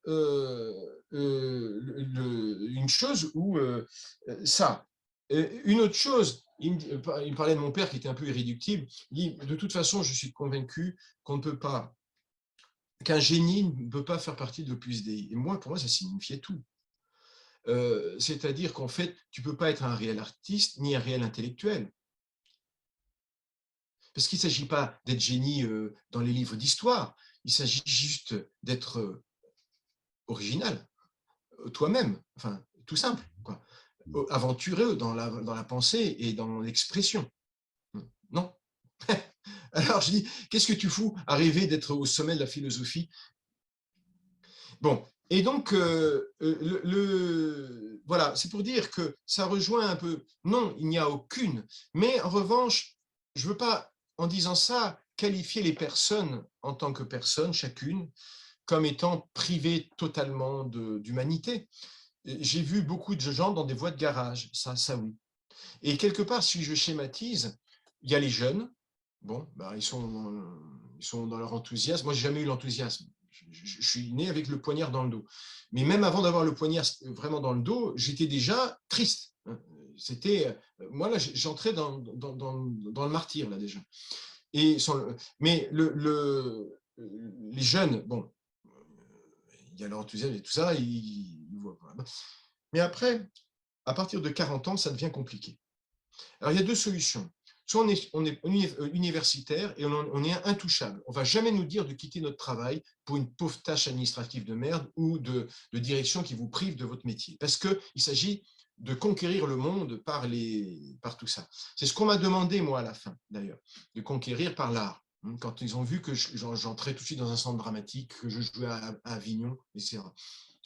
une chose où ça. Une autre chose, il me parlait de mon père qui était un peu irréductible. Il dit, de toute façon, je suis convaincu qu'on ne peut pas, qu'un génie ne peut pas faire partie de l'Opus Dei. Et moi, pour moi, ça signifiait tout. C'est-à-dire qu'en fait, tu ne peux pas être un réel artiste ni un réel intellectuel. Parce qu'il ne s'agit pas d'être génie dans les livres d'histoire, il s'agit juste d'être original, toi-même, enfin, tout simple, quoi. Aventureux dans la pensée et dans l'expression. Non. Alors je dis, qu'est-ce que tu fous à rêver d'être au sommet de la philosophie? Bon, et donc, voilà, c'est pour dire que ça rejoint un peu, non, il n'y a aucune, mais en revanche, je ne veux pas, en disant ça, qualifier les personnes en tant que personnes, chacune, comme étant privées totalement d'humanité. J'ai vu beaucoup de gens dans des voies de garage, ça oui. Et quelque part, si je schématise, il y a les jeunes, bon, bah, ils sont dans leur enthousiasme. Moi, j'ai jamais eu l'enthousiasme. Je suis né avec le poignard dans le dos. Mais même avant d'avoir le poignard vraiment dans le dos, j'étais déjà triste. C'était, moi là, j'entrais dans le martyre là déjà. Et mais les jeunes, bon, il y a leur enthousiasme et tout ça, ils voient. Mais après, à partir de 40 ans, ça devient compliqué. Alors, il y a deux solutions. Soit on est universitaire et on est intouchable. On ne va jamais nous dire de quitter notre travail pour une pauvre tâche administrative de merde ou de direction qui vous prive de votre métier. Parce qu'il s'agit de conquérir le monde par tout ça. C'est ce qu'on m'a demandé, moi, à la fin, d'ailleurs, de conquérir par l'art. Quand ils ont vu que j'entrais tout de suite dans un centre dramatique, que je jouais à Avignon, etc.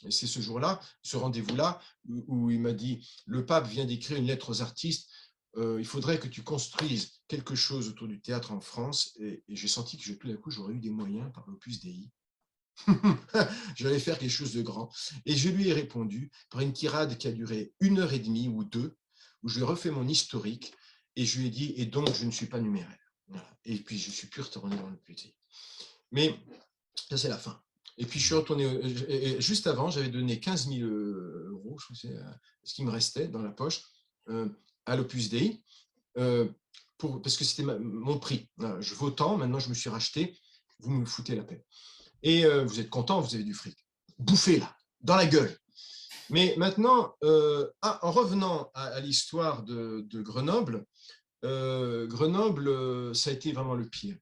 Et c'est ce jour-là, ce rendez-vous-là, où il m'a dit, le pape vient d'écrire une lettre aux artistes, il faudrait que tu construises quelque chose autour du théâtre en France. Et j'ai senti que tout d'un coup, j'aurais eu des moyens par l'Opus Dei. J'allais faire quelque chose de grand. Et je lui ai répondu par une tirade qui a duré 1h30 ou 2, où je lui ai refait mon historique, et je lui ai dit, et donc je ne suis pas numéraire. Voilà. Et puis je suis plus retourné dans l'Opus Dei. Mais ça, c'est la fin. Et puis je suis retourné, juste avant, j'avais donné 15 000 euros, je crois que c'est ce qui me restait dans la poche, à l'Opus Dei, parce que c'était mon prix. Je vaux tant, maintenant je me suis racheté, vous me foutez la paix. Et vous êtes content, vous avez du fric. Bouffez là, dans la gueule. Mais maintenant, en revenant à l'histoire de Grenoble, Grenoble, ça a été vraiment le pire.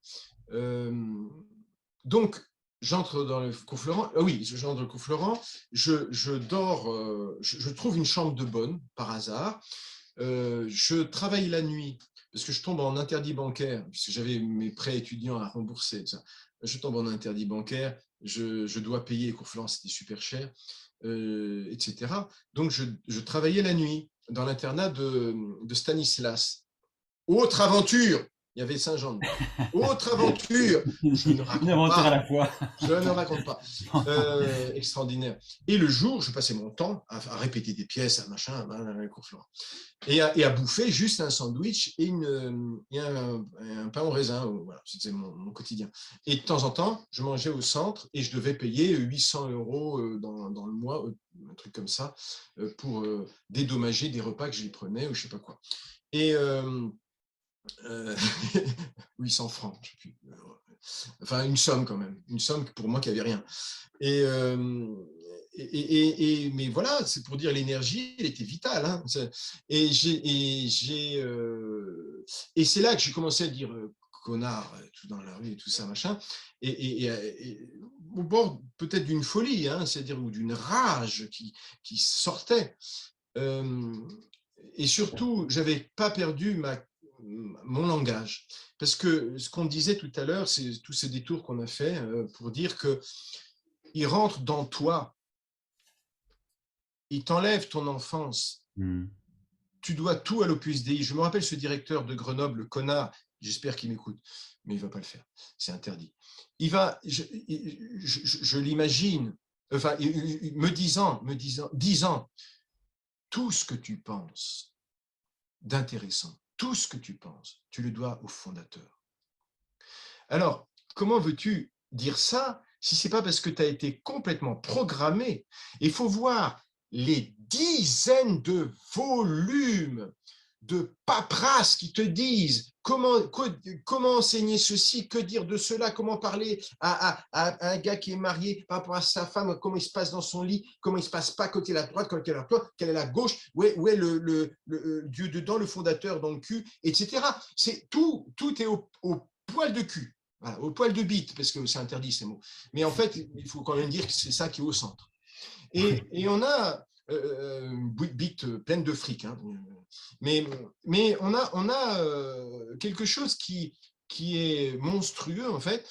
Donc, j'entre dans le cours Florent. Oui, j'entre dans le cours Florent. Je dors, je trouve une chambre de bonne, par hasard. Je travaille la nuit parce que je tombe en interdit bancaire, puisque j'avais mes prêts étudiants à rembourser. Ça. Je tombe en interdit bancaire, je dois payer les cours Florent, c'était super cher, etc. Donc, je travaillais la nuit dans l'internat de Stanislas. Autre aventure, il y avait Saint-Jean-de-Bord. Autre aventure, je ne Une raconte aventure à pas. la fois. Je ne raconte pas. Extraordinaire. Et le jour, je passais mon temps à répéter des pièces, à machin, à cours Florent. Et à bouffer juste un sandwich et un pain au raisin. Voilà, c'était mon quotidien. Et de temps en temps, je mangeais au centre et je devais payer 800 euros dans le mois, un truc comme ça, pour dédommager des repas que j'y prenais ou je ne sais pas quoi. Et 800 francs, je sais plus. Enfin, une somme quand même, une somme pour moi qui n'avait rien. Mais voilà, c'est pour dire l'énergie, elle était vitale. Hein. Et c'est là que j'ai commencé à dire connard tout dans la rue et tout ça, machin. Et au bord peut-être d'une folie, hein, c'est-à-dire ou d'une rage qui sortait. Et surtout, j'avais pas perdu mon langage. Parce que ce qu'on disait tout à l'heure, c'est tous ces détours qu'on a fait pour dire qu'il rentre dans toi, il t'enlève ton enfance, tu dois tout à l'Opus Dei. Je me rappelle ce directeur de Grenoble, le connard, j'espère qu'il m'écoute, mais il ne va pas le faire, c'est interdit. Il va, je l'imagine, enfin, disant, tout ce que tu penses d'intéressant, tout ce que tu penses, tu le dois au fondateur. Alors, comment veux-tu dire ça si ce n'est pas parce que tu as été complètement programmé? Il faut voir les dizaines de volumes de paperasses qui te disent comment enseigner ceci, que dire de cela, comment parler à un gars qui est marié par rapport à sa femme, comment il se passe dans son lit, comment il ne se passe pas côté la droite, côté la droite, quelle est la gauche, où est le Dieu dedans, le fondateur dans le cul, etc. Tout est au poil de cul. Voilà, au poil de bite, parce que c'est interdit ces mots. Mais en fait, il faut quand même dire que c'est ça qui est au centre. Et on a bite pleine de fric, hein. Mais on a quelque chose qui est monstrueux, en fait.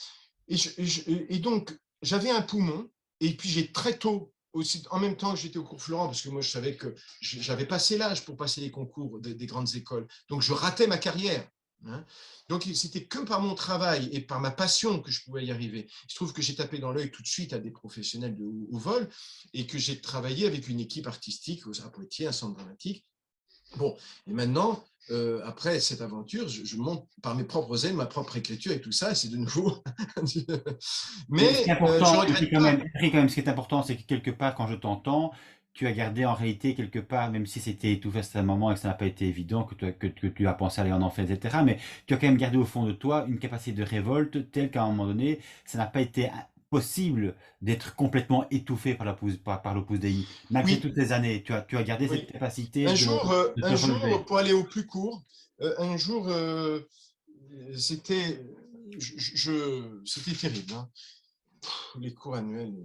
Et donc, j'avais un poumon, et puis j'ai très tôt, aussi, en même temps que j'étais au cours Florent, parce que moi, je savais que j'avais passé l'âge pour passer les concours des grandes écoles. Donc, je ratais ma carrière. Hein. Donc, c'était que par mon travail et par ma passion que je pouvais y arriver. Il se trouve que j'ai tapé dans l'œil tout de suite à des professionnels de haut vol et que j'ai travaillé avec une équipe artistique à Poitiers, un centre dramatique. Bon, et maintenant, après cette aventure, je monte par mes propres ailes, ma propre écriture et tout ça, et c'est de nouveau. Mais ce qui est Mais je important, ne regrette pas. Quand même, ce qui est important, c'est que quelque part, quand je t'entends, tu as gardé en réalité quelque part, même si c'était étouffé à un moment et que ça n'a pas été évident, que tu as pensé aller en enfer, etc. Mais tu as quand même gardé au fond de toi une capacité de révolte telle qu'à un moment donné, ça n'a pas été possible d'être complètement étouffé par l'Opus Dei. Malgré Oui, toutes ces années, tu as gardé cette oui. capacité de te Un jour, relever. pour aller au plus court, un jour, c'était c'était terrible. Hein. Les cours annuels.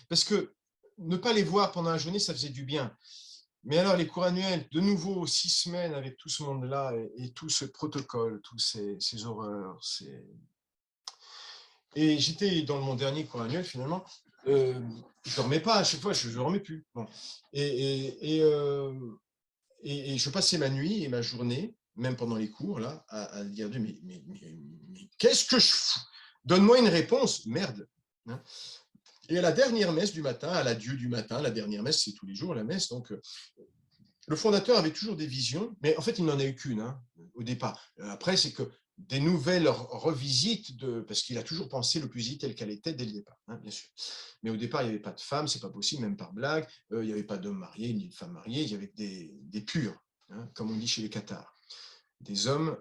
Parce que ne pas les voir pendant la journée, ça faisait du bien. Mais alors, les cours annuels, de nouveau, 6 semaines avec tout ce monde-là et tout ce protocole, tous ces horreurs. Et j'étais dans mon dernier cours annuel, finalement. Je ne dormais pas, à chaque fois, je ne dormais plus. Bon. Et je passais ma nuit et ma journée, même pendant les cours, là, à dire mais qu'est-ce que je fous? Donne-moi une réponse, merde. Hein. Et à la dernière messe du matin, à l'adieu du matin, la dernière messe, c'est tous les jours la messe, donc le fondateur avait toujours des visions, mais en fait, il n'en a eu qu'une hein, au départ. Après, c'est que des nouvelles revisites, parce qu'il a toujours pensé le plus tel qu'elle était dès le départ, hein, bien sûr. Mais au départ, il n'y avait pas de femmes, c'est pas possible, même par blague. Il n'y avait pas d'hommes mariés ni de femmes mariées, il y avait des purs, hein, comme on dit chez les Cathares, des hommes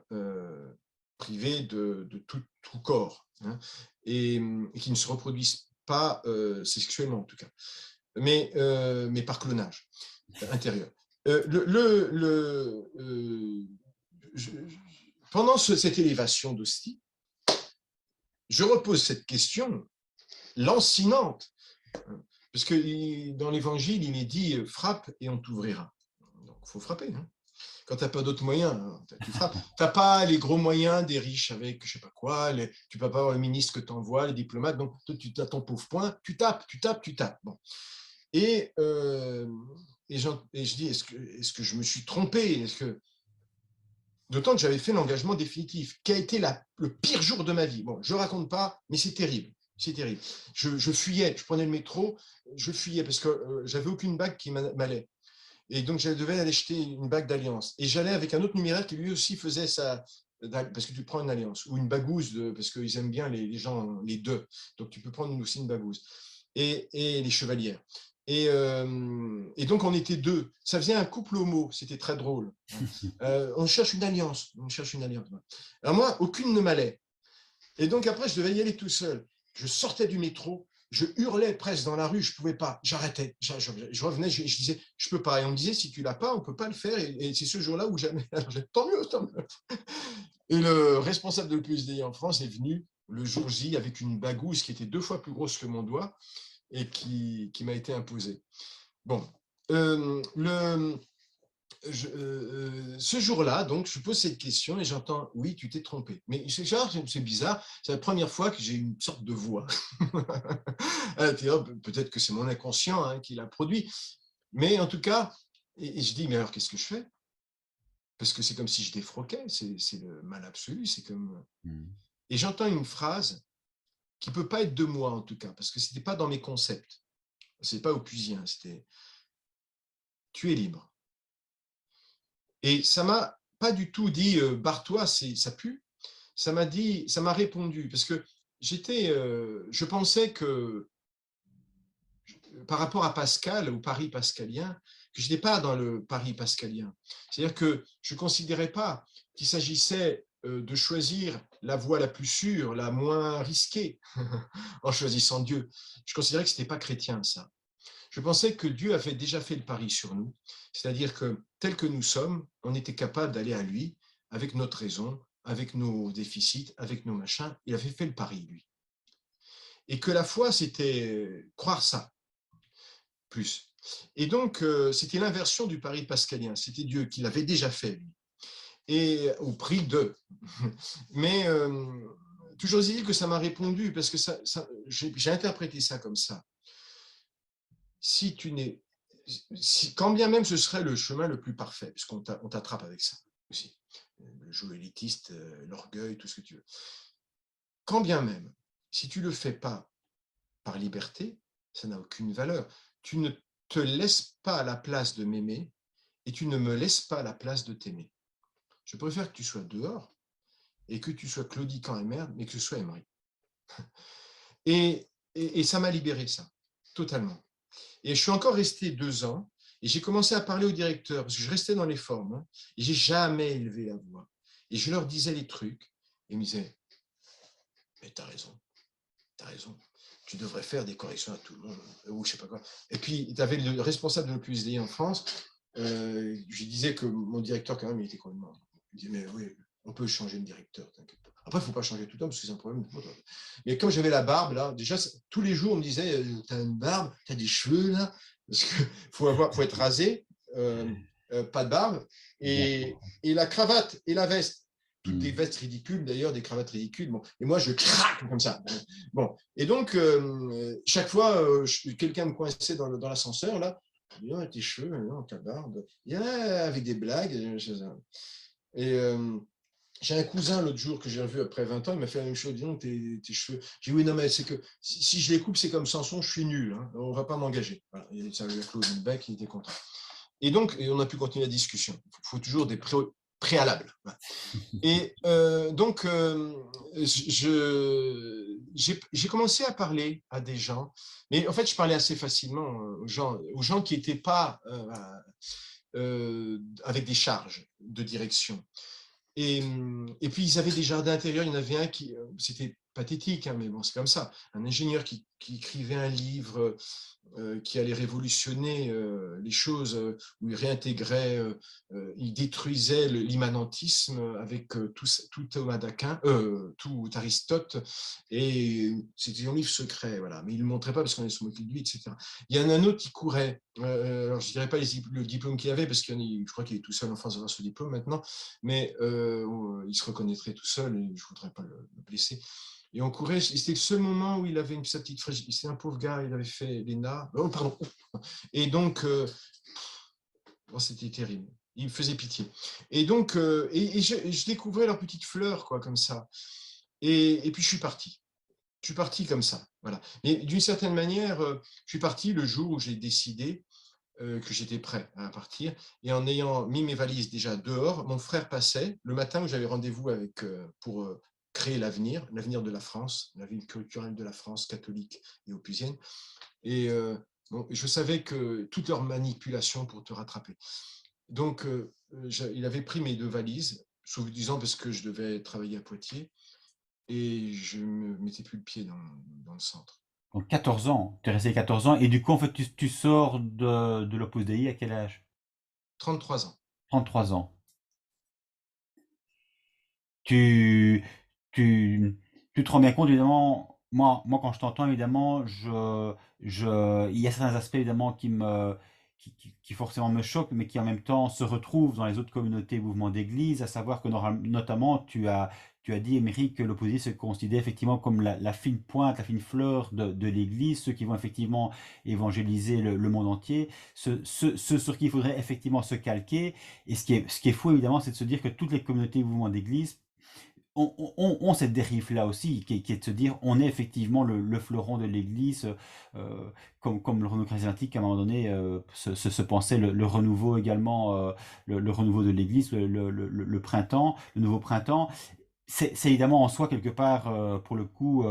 privés de tout corps, hein, et qui ne se reproduisent pas sexuellement en tout cas, mais par clonage intérieur. Pendant cette élévation d'hostie, je repose cette question lancinante, parce que dans l'évangile, il est dit « frappe et on t'ouvrira ». Donc, il faut frapper. Hein. Quand tu n'as pas d'autres moyens, tu frappes. Tu n'as pas les gros moyens des riches avec je ne sais pas quoi, tu ne peux pas avoir le ministre que tu envoies, les diplomates, donc toi, tu as ton pauvre point, tu tapes. Bon. Et je dis, est-ce que je me suis trompé? D'autant que j'avais fait l'engagement définitif, qui a été le pire jour de ma vie. Bon, je ne raconte pas, mais c'est terrible. C'est terrible. Je fuyais, je prenais le métro, je fuyais parce que j'avais aucune bague qui m'allait. Et donc, je devais aller acheter une bague d'alliance. Et j'allais avec un autre numéraire qui lui aussi faisait ça, parce que tu prends une alliance, ou une bagouze, parce qu'ils aiment bien les gens, les deux. Donc, tu peux prendre aussi une bagouze. Et les chevalières. Et donc, on était deux. Ça faisait un couple homo. C'était très drôle. On cherche une alliance. Alors moi, aucune ne m'allait. Et donc, après, je devais y aller tout seul. Je sortais du métro. Je hurlais presque dans la rue. Je ne pouvais pas. J'arrêtais. Je revenais. Je disais, je ne peux pas. Et on me disait, si tu ne l'as pas, on ne peut pas le faire. Et c'est ce jour-là où jamais. Alors, tant mieux, tant mieux. Et le responsable de l'Opus Dei en France est venu le jour J avec une bagouze qui était 2 fois plus grosse que mon doigt et qui m'a été imposée. Bon, ce jour-là, donc, je pose cette question et j'entends « oui, tu t'es trompé ». Mais c'est bizarre, c'est la première fois que j'ai une sorte de voix. Peut-être que c'est mon inconscient hein, qui l'a produit. Mais en tout cas, Et je dis, mais alors qu'est-ce que je fais? Parce que c'est comme si je défroquais, c'est le mal absolu, c'est comme... Mm. Et j'entends une phrase qui peut pas être de moi en tout cas, parce que c'était pas dans mes concepts. C'est pas opusien, c'était tu es libre. Et ça m'a pas du tout dit barre-toi, ça pue. Ça m'a dit, ça m'a répondu parce que je pensais que par rapport à Pascal, au pari pascalien, que je n'étais pas dans le pari pascalien. C'est-à-dire que je ne considérais pas qu'il s'agissait de choisir la voie la plus sûre, la moins risquée, en choisissant Dieu. Je considérais que ce n'était pas chrétien, ça. Je pensais que Dieu avait déjà fait le pari sur nous, c'est-à-dire que tel que nous sommes, on était capable d'aller à lui avec notre raison, avec nos déficits, avec nos machins. Il avait fait le pari, lui. Et que la foi, c'était croire ça, plus. Et donc, c'était l'inversion du pari pascalien. C'était Dieu qui l'avait déjà fait, lui. Et au prix de. Mais toujours est-il que ça m'a répondu, parce que j'ai interprété ça comme ça. Si tu n'es. Quand bien même ce serait le chemin le plus parfait, puisqu'on t'attrape avec ça aussi. Le jeu élitiste, l'orgueil, tout ce que tu veux. Quand bien même, si tu ne le fais pas par liberté, ça n'a aucune valeur. Tu ne te laisses pas à la place de m'aimer et tu ne me laisses pas à la place de t'aimer. Je préfère que tu sois dehors et que tu sois claudiquant et merde, mais que ce soit Emery. Et ça m'a libéré, ça, totalement. Et je suis encore resté 2 ans et j'ai commencé à parler au directeur parce que je restais dans les formes hein, et j'ai jamais élevé la voix. Et je leur disais les trucs et ils me disaient, mais t'as raison, t'as raison. Tu devrais faire des corrections à tout le monde, ou je sais pas quoi. Et puis, tu avais le responsable de l'OPUSDI en France. Je disais que mon directeur, quand même, il était complètement. Il disait, mais oui, on peut changer de directeur, t'inquiète pas. Après, il ne faut pas changer tout le temps parce que c'est un problème. Mais comme j'avais la barbe, là, déjà, tous les jours, on me disait, t'as une barbe, t'as des cheveux, là, parce qu'il faut être rasé, pas de barbe, et la cravate et la veste toutes des Mm. vestes ridicules, d'ailleurs, des cravates ridicules. Bon. Et moi, je craque comme ça. Bon. Et donc, chaque fois, quelqu'un me coinçait dans l'ascenseur, là. Oh, tes cheveux, non, ta barbe. Avec des blagues. Et j'ai un cousin l'autre jour que j'ai revu après 20 ans, il m'a fait la même chose. Dis donc, tes cheveux. J'ai dit, oui, non, mais c'est que si je les coupe, c'est comme Samson, je suis nul. Hein, on ne va pas m'engager. Voilà. Et ça lui a closé le bec, il était content. Et donc, on a pu continuer la discussion. Il faut toujours des préalables. Et donc, j'ai commencé à parler à des gens, mais en fait, je parlais assez facilement aux gens qui n'étaient pas avec des charges de direction. Et puis, ils avaient des jardins intérieurs. Il y en avait un qui, c'était pathétique, hein, mais bon, c'est comme ça. Un ingénieur qui écrivait un livre qui allait révolutionner les choses, où il réintégrait, il détruisait l'immanentisme avec tout Thomas d'Aquin, tout Aristote, et c'était un livre secret, voilà. Mais il ne le montrait pas parce qu'on allait se moquer de lui, etc. Il y en a un autre qui courait, alors je ne dirais pas le diplôme qu'il avait, parce que je crois qu'il est tout seul en France d'avoir ce diplôme maintenant, mais il se reconnaîtrait tout seul et je ne voudrais pas le blesser. Et on courait, c'était le seul moment où il avait sa petite fragilité. C'est un pauvre gars, il avait fait l'ENA. Oh, pardon. Et donc, c'était terrible. Il me faisait pitié. Et donc, je découvrais leurs petites fleurs, quoi, comme ça. Et puis, je suis parti. Je suis parti comme ça. Voilà. Et d'une certaine manière, je suis parti le jour où j'ai décidé que j'étais prêt à partir. Et en ayant mis mes valises déjà dehors, mon frère passait le matin où j'avais rendez-vous avec pour créer l'avenir de la France, la ville culturelle de la France, catholique et opusienne. Et bon, je savais que toutes leurs manipulations pour te rattraper. Donc, il avait pris mes 2 valises, soi-disant parce que je devais travailler à Poitiers, et je ne mettais plus le pied dans le centre. Donc 14 ans, tu es resté 14 ans, et du coup, en fait, tu sors de l'Opus Dei à quel âge? 33 ans. 33 ans. Tu, tu, tu te rends bien compte, évidemment, quand je t'entends, évidemment, il y a certains aspects, évidemment, qui forcément me choque, mais qui en même temps se retrouve dans les autres communautés et mouvements d'église, à savoir que notamment tu as dit, Émeric, que l'opposé se considère effectivement comme la fine pointe, la fine fleur de l'Église, ceux qui vont effectivement évangéliser le monde entier, ceux sur qui il faudrait effectivement se calquer. Et ce qui est fou, évidemment, c'est de se dire que toutes les communautés et mouvements d'Église ont cette dérive-là aussi, qui est de se dire on est effectivement le fleuron de l'Église, comme le renouveau charismatique, à un moment donné, se pensait le renouveau également, le renouveau de l'Église, le printemps, le nouveau printemps. C'est évidemment en soi quelque part, pour le coup,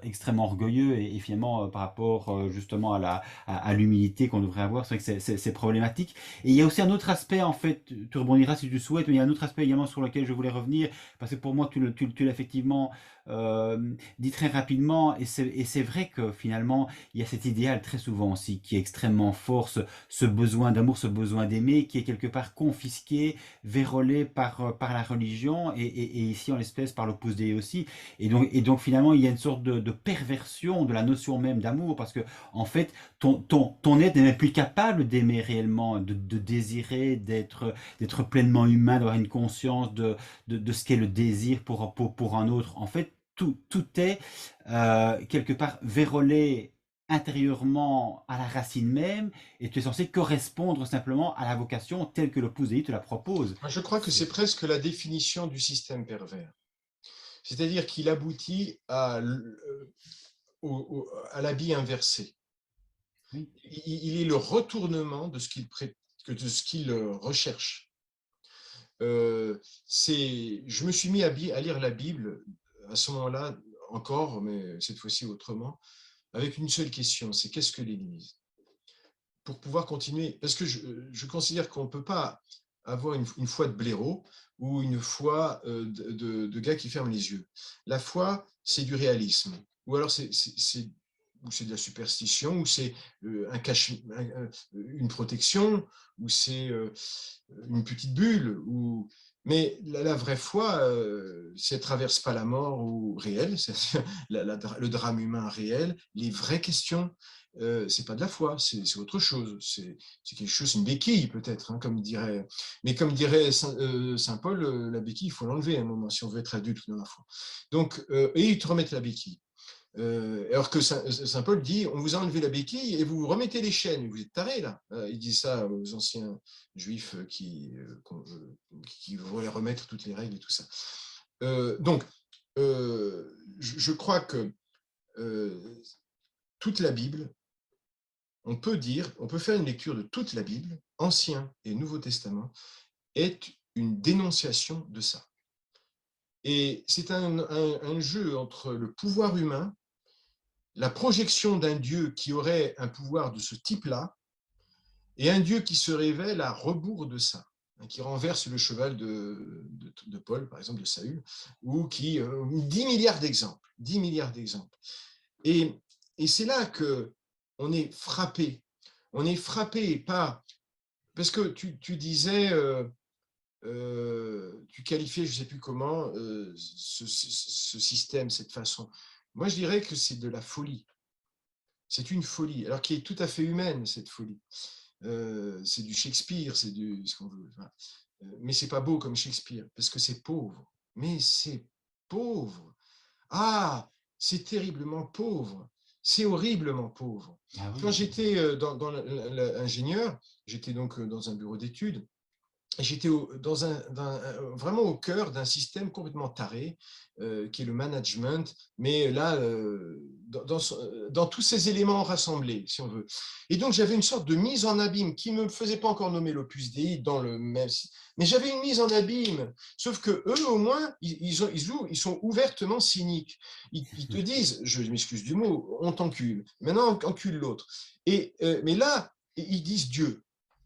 extrêmement orgueilleux et finalement, par rapport justement à l'humilité qu'on devrait avoir, c'est vrai que c'est problématique. Et il y a aussi un autre aspect, en fait, tu rebondiras si tu le souhaites, mais il y a un autre aspect également sur lequel je voulais revenir, parce que pour moi, tu l'as effectivement dit très rapidement, et c'est vrai que finalement, il y a cet idéal très souvent aussi, qui est extrêmement fort, ce besoin d'amour, ce besoin d'aimer, qui est quelque part confisqué, vérolé par la religion, et ici en l'espèce par l'Opus Dei aussi. Et donc finalement, il y a une sorte de perversion de la notion même d'amour, parce que en fait, ton être n'est même plus capable d'aimer réellement, de désirer, d'être pleinement humain, d'avoir une conscience de ce qu'est le désir pour un autre. En fait, tout est quelque part vérolé intérieurement à la racine même, et tu es censé correspondre simplement à la vocation telle que l'Opus Dei te la propose. Moi, je crois que c'est presque la définition du système pervers. C'est-à-dire qu'il aboutit à l'habit inversé. Oui. Il est le retournement de ce qu'il recherche. Je me suis mis à lire la Bible à ce moment-là encore, mais cette fois-ci autrement, avec une seule question, c'est qu'est-ce que l'Église? Pour pouvoir continuer, parce que je considère qu'on ne peut pas avoir une foi de blaireau ou une foi de gars qui ferment les yeux. La foi, c'est du réalisme, ou alors c'est de la superstition, ou c'est une protection, ou c'est une petite bulle. Mais la vraie foi, ça ne traverse pas la mort ou réelle, c'est-à-dire le drame humain réel, les vraies questions. C'est pas de la foi, c'est autre chose. C'est quelque chose, une béquille peut-être, hein, mais comme dirait Saint Paul, la béquille, il faut l'enlever à un moment si on veut être adulte dans la foi. Donc, et ils te remettent la béquille. Alors que Saint Paul dit, on vous a enlevé la béquille et vous vous remettez les chaînes. Vous êtes tarés là. Il dit ça aux anciens juifs qui voulaient remettre toutes les règles et tout ça. Donc, je crois que toute la Bible, on peut faire une lecture de toute la Bible, Ancien et Nouveau Testament, est une dénonciation de ça. Et c'est un jeu entre le pouvoir humain, la projection d'un Dieu qui aurait un pouvoir de ce type-là, et un Dieu qui se révèle à rebours de ça, qui renverse le cheval de Paul, par exemple, de Saül, ou 10 milliards d'exemples, 10 milliards d'exemples. Et c'est là qu'on est frappé. On est frappé par... Parce que tu disais, tu qualifiais, je ne sais plus comment, ce système, cette façon. Moi, je dirais que c'est de la folie. C'est une folie, alors qui est tout à fait humaine, cette folie. C'est du Shakespeare, c'est du ce qu'on veut. Voilà. Mais c'est pas beau comme Shakespeare, parce que c'est pauvre. Mais c'est pauvre. Ah, c'est terriblement pauvre. C'est horriblement pauvre. Ah Quand oui. j'étais dans l'ingénieur, j'étais donc dans un bureau d'études, j'étais vraiment au cœur d'un système complètement taré, qui est le management, mais là, dans tous ces éléments rassemblés, si on veut. Et donc, j'avais une sorte de mise en abîme qui ne me faisait pas encore nommer l'Opus Dei dans le même... Mais j'avais une mise en abîme, sauf que eux, au moins, ils sont ouvertement cyniques. Ils te disent, je m'excuse du mot, on t'encule, maintenant on encule l'autre. Mais là, ils disent Dieu.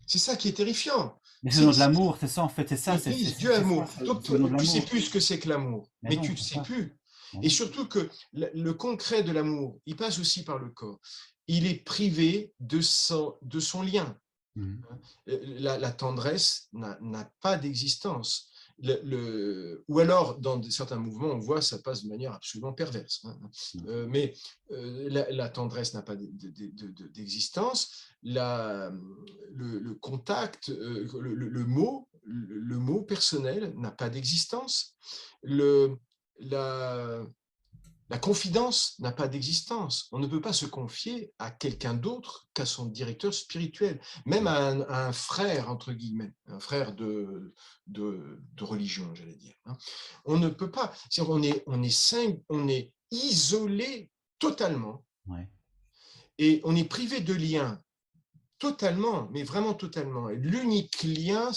C'est ça qui est terrifiant. Mais c'est le nom de l'amour, c'est ça en fait, c'est ça, Ils disent Dieu amour. Donc, c'est le nom de tu ne sais l'amour. plus ce que c'est que l'amour, Mais mais non, tu ne c'est sais ça. plus. Mais Et non. surtout que le concret de l'amour, il passe aussi par le corps. Il est privé de son lien. Mhm. La tendresse n'a pas d'existence. ou alors, dans certains mouvements, on voit ça passe de manière absolument perverse. Hein. Mais la tendresse n'a pas d'existence. Le contact, le mot personnel n'a pas d'existence. La, la confidence n'a pas d'existence. On ne peut pas se confier à quelqu'un d'autre qu'à son directeur spirituel, même à un frère, entre guillemets, un frère de religion, j'allais dire. On ne peut pas. On est isolé totalement, Ouais. et on est privé de lien totalement, mais vraiment totalement. Et l'unique lien,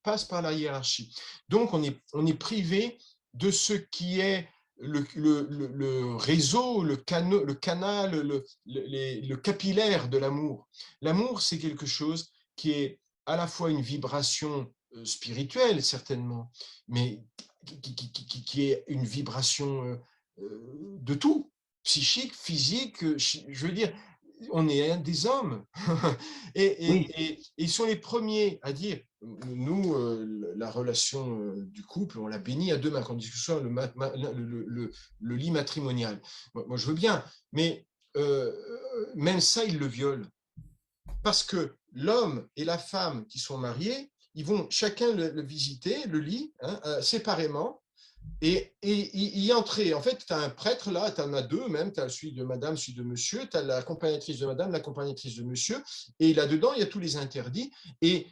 passe par la hiérarchie. Donc, on est privé de ce qui est le réseau, le canal, le capillaire de l'amour. L'amour, c'est quelque chose qui est à la fois une vibration spirituelle, certainement, mais qui est une vibration de tout, psychique, physique, je veux dire, on est des hommes. Oui, Et ils sont les premiers à dire, nous, la relation du couple, on la bénit à deux mains, quand on dit que ce soit le lit matrimonial. Moi, je veux bien, mais même ça, ils le violent. Parce que l'homme et la femme qui sont mariés, ils vont chacun le visiter, le lit, séparément, et y entrer. En fait, tu as un prêtre là, tu en as deux même, tu as celui de madame, celui de monsieur, tu as l'accompagnatrice de madame, l'accompagnatrice de monsieur, et là-dedans, il y a tous les interdits. Et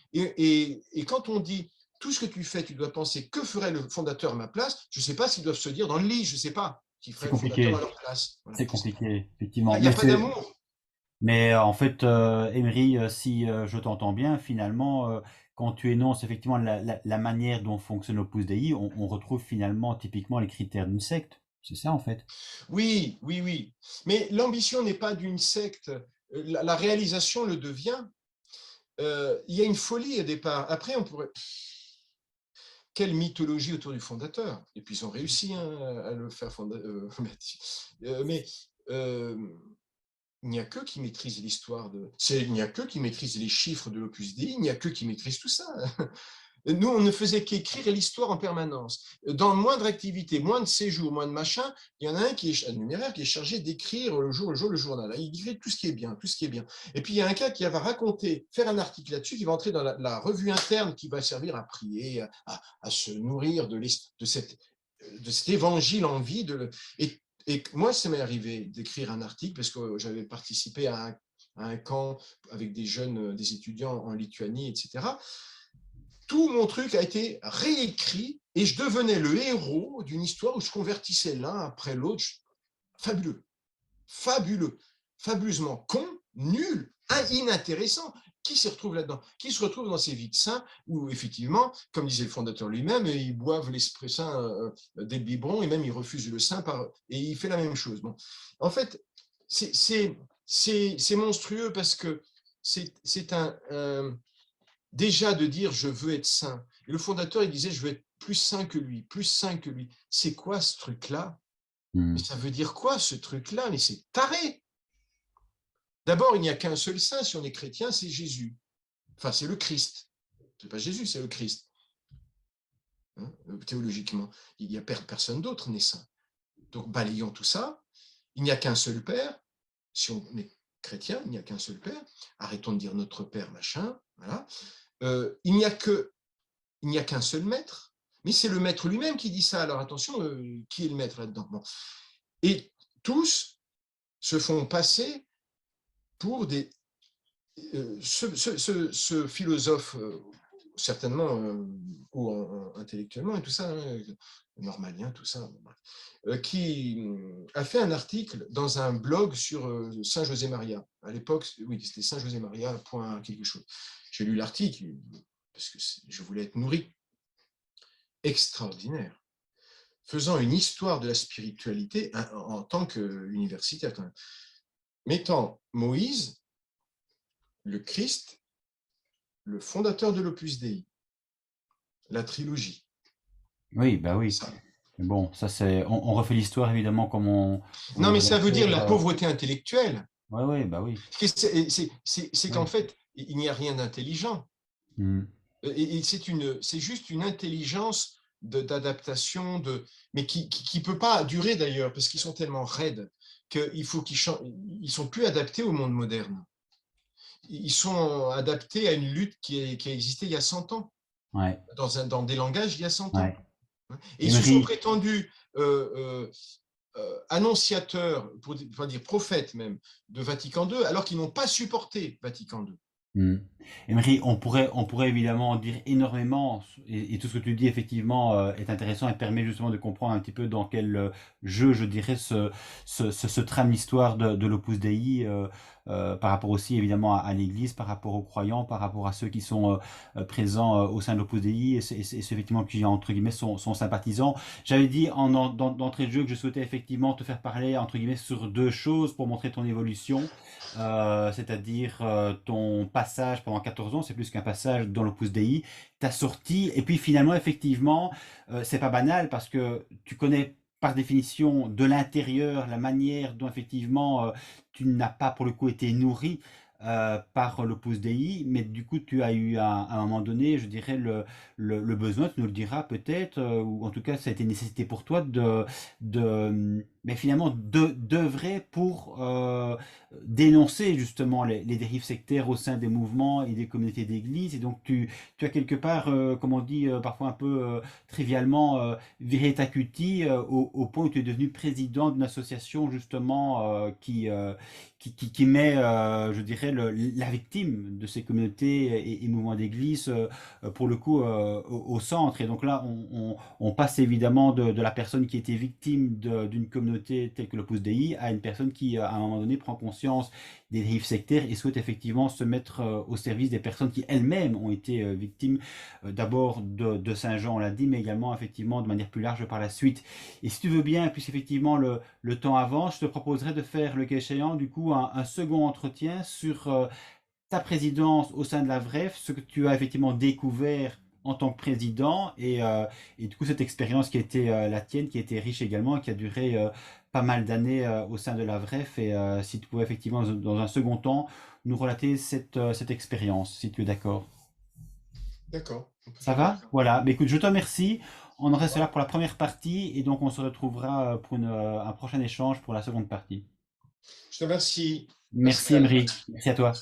quand on dit tout ce que tu fais, tu dois penser que ferait le fondateur à ma place, je ne sais pas s'ils doivent se dire dans le lit, je ne sais pas, qui c'est ferait le fondateur à compliqué. leur place. Voilà, C'est je sais pas. compliqué, effectivement. Il n'y a pas d'amour. Mais en fait, Emery, si je t'entends bien, finalement, quand tu énonces effectivement la manière dont fonctionne l'Opus Dei, on retrouve finalement typiquement les critères d'une secte. C'est ça en fait. Oui, oui, oui. Mais l'ambition n'est pas d'une secte. La réalisation le devient. Il y a une folie au départ. Après, on pourrait. Quelle mythologie autour du fondateur. Et puis ils ont réussi à le faire mais il n'y a qu'eux qui maîtrisent l'histoire il n'y a qu'eux qui maîtrisent les chiffres de l'Opus Dei, il n'y a qu'eux qui maîtrisent tout ça. Nous, on ne faisait qu'écrire l'histoire en permanence. Dans moindre activité, moins de séjours, moins de machin, il y en a un numéraire qui est chargé d'écrire le jour, le journal. Il écrit tout ce qui est bien, tout ce qui est bien. Et puis il y a un gars qui va raconter, faire un article là-dessus, qui va entrer dans la revue interne, qui va servir à prier, à se nourrir de cet évangile en vie. Et moi, ça m'est arrivé d'écrire un article parce que j'avais participé à un camp avec des jeunes, des étudiants en Lituanie, etc. Tout mon truc a été réécrit et je devenais le héros d'une histoire où je convertissais l'un après l'autre. Fabuleux, fabuleux, fabuleusement con, nul, inintéressant. Qui se retrouve là-dedans? Qui se retrouve dans ces vies de saints où, effectivement, comme disait le fondateur lui-même, ils boivent l'esprit saint dès le biberon et même ils refusent le saint et il fait la même chose. Bon. En fait, c'est monstrueux parce que c'est déjà de dire je veux être saint. Et le fondateur, il disait je veux être plus saint que lui, plus saint que lui. C'est quoi ce truc-là? Mais ça veut dire quoi ce truc-là? Mais c'est taré. D'abord, il n'y a qu'un seul saint si on est chrétien, c'est Jésus. Enfin, c'est le Christ. C'est pas Jésus, c'est le Christ. Hein, théologiquement, il n'y a personne d'autre n'est saint. Donc, balayons tout ça. Il n'y a qu'un seul Père. Si on est chrétien, il n'y a qu'un seul Père. Arrêtons de dire notre Père, machin. Voilà. Il n'y a qu'un seul maître, mais c'est le maître lui-même qui dit ça. Alors attention, qui est le maître là-dedans? Bon. Et tous se font passer pour des... ce philosophe, certainement, ou intellectuellement et tout ça, normalien, tout ça, qui a fait un article dans un blog sur Saint José Maria. À l'époque, oui, c'était Saint José Maria, point quelque chose. J'ai lu l'article parce que je voulais être nourri. Extraordinaire. Faisant une histoire de la spiritualité en tant qu'universitaire, quand même. Mettant Moïse, le Christ, le fondateur de l'Opus Dei, la trilogie. Oui, bah oui. Ça. Bon, ça c'est. On refait l'histoire évidemment comme Non, mais on l'a ça veut dire fait. la pauvreté intellectuelle. Ouais, ouais, bah oui. C'est qu'en Oui. fait, il n'y a rien d'intelligent. Mm. Et c'est juste une intelligence d'adaptation, mais qui peut pas durer d'ailleurs, parce qu'ils sont tellement raides qu'il faut qu'ils changent. Ils sont plus adaptés au monde moderne. Ils sont adaptés à une lutte qui a existé il y a 100 ans, Ouais, dans des langages il y a 100 ouais. ans. Et ils se sont Emery, prétendus annonciateurs, pour dire prophètes même, de Vatican II, alors qu'ils n'ont pas supporté Vatican II. hmm. Emery, on pourrait évidemment en dire énormément, et tout ce que tu dis effectivement est intéressant et permet justement de comprendre un petit peu dans quel jeu, je dirais, se trame l'histoire de l'Opus Dei, par rapport aussi évidemment à l'Église, par rapport aux croyants, par rapport à ceux qui sont présents au sein de l'Opus Dei, et ceux effectivement qui entre guillemets sont sympathisants. J'avais dit d'entrée de jeu que je souhaitais effectivement te faire parler entre guillemets sur deux choses pour montrer ton évolution. C'est-à-dire ton passage pendant 14 ans, c'est plus qu'un passage dans l'Opus Dei, ta sortie, et puis finalement, effectivement, c'est pas banal parce que tu connais par définition de l'intérieur la manière dont effectivement tu n'as pas pour le coup été nourri par l'Opus Dei, mais du coup tu as eu à un moment donné, je dirais, le besoin, tu nous le diras peut-être, ou en tout cas ça a été une nécessité pour toi mais finalement d'œuvrer pour dénoncer justement les dérives sectaires au sein des mouvements et des communautés d'église. Et donc tu as quelque part, comme on dit parfois un peu trivialement, viré ta cutie au point où tu es devenu président d'une association justement qui met, je dirais, la victime de ces communautés et mouvements d'église pour le coup au centre. Et donc là, on passe évidemment de la personne qui était victime d'une communauté telle que l'Opus Dei à une personne qui, à un moment donné, prend conscience des dérives sectaires et souhaite effectivement se mettre au service des personnes qui elles-mêmes ont été victimes d'abord de Saint-Jean, on l'a dit, mais également effectivement de manière plus large par la suite. Et si tu veux bien, puisqu'effectivement le temps avance, je te proposerai de faire le cas échéant du coup un second entretien sur ta présidence au sein de la VREF, ce que tu as effectivement découvert en tant que président et du coup cette expérience qui a été la tienne, qui a été riche également et qui a duré pas mal d'années au sein de la VREF et si tu pouvais effectivement dans un second temps nous relater cette expérience, si tu es d'accord. D'accord, on peut Ça faire comme va? ça. Voilà. Mais écoute, je te remercie. On en reste là pour la première partie et donc on se retrouvera pour un prochain échange pour la seconde partie. Je te remercie. Merci Pascal. Emery. Merci à toi.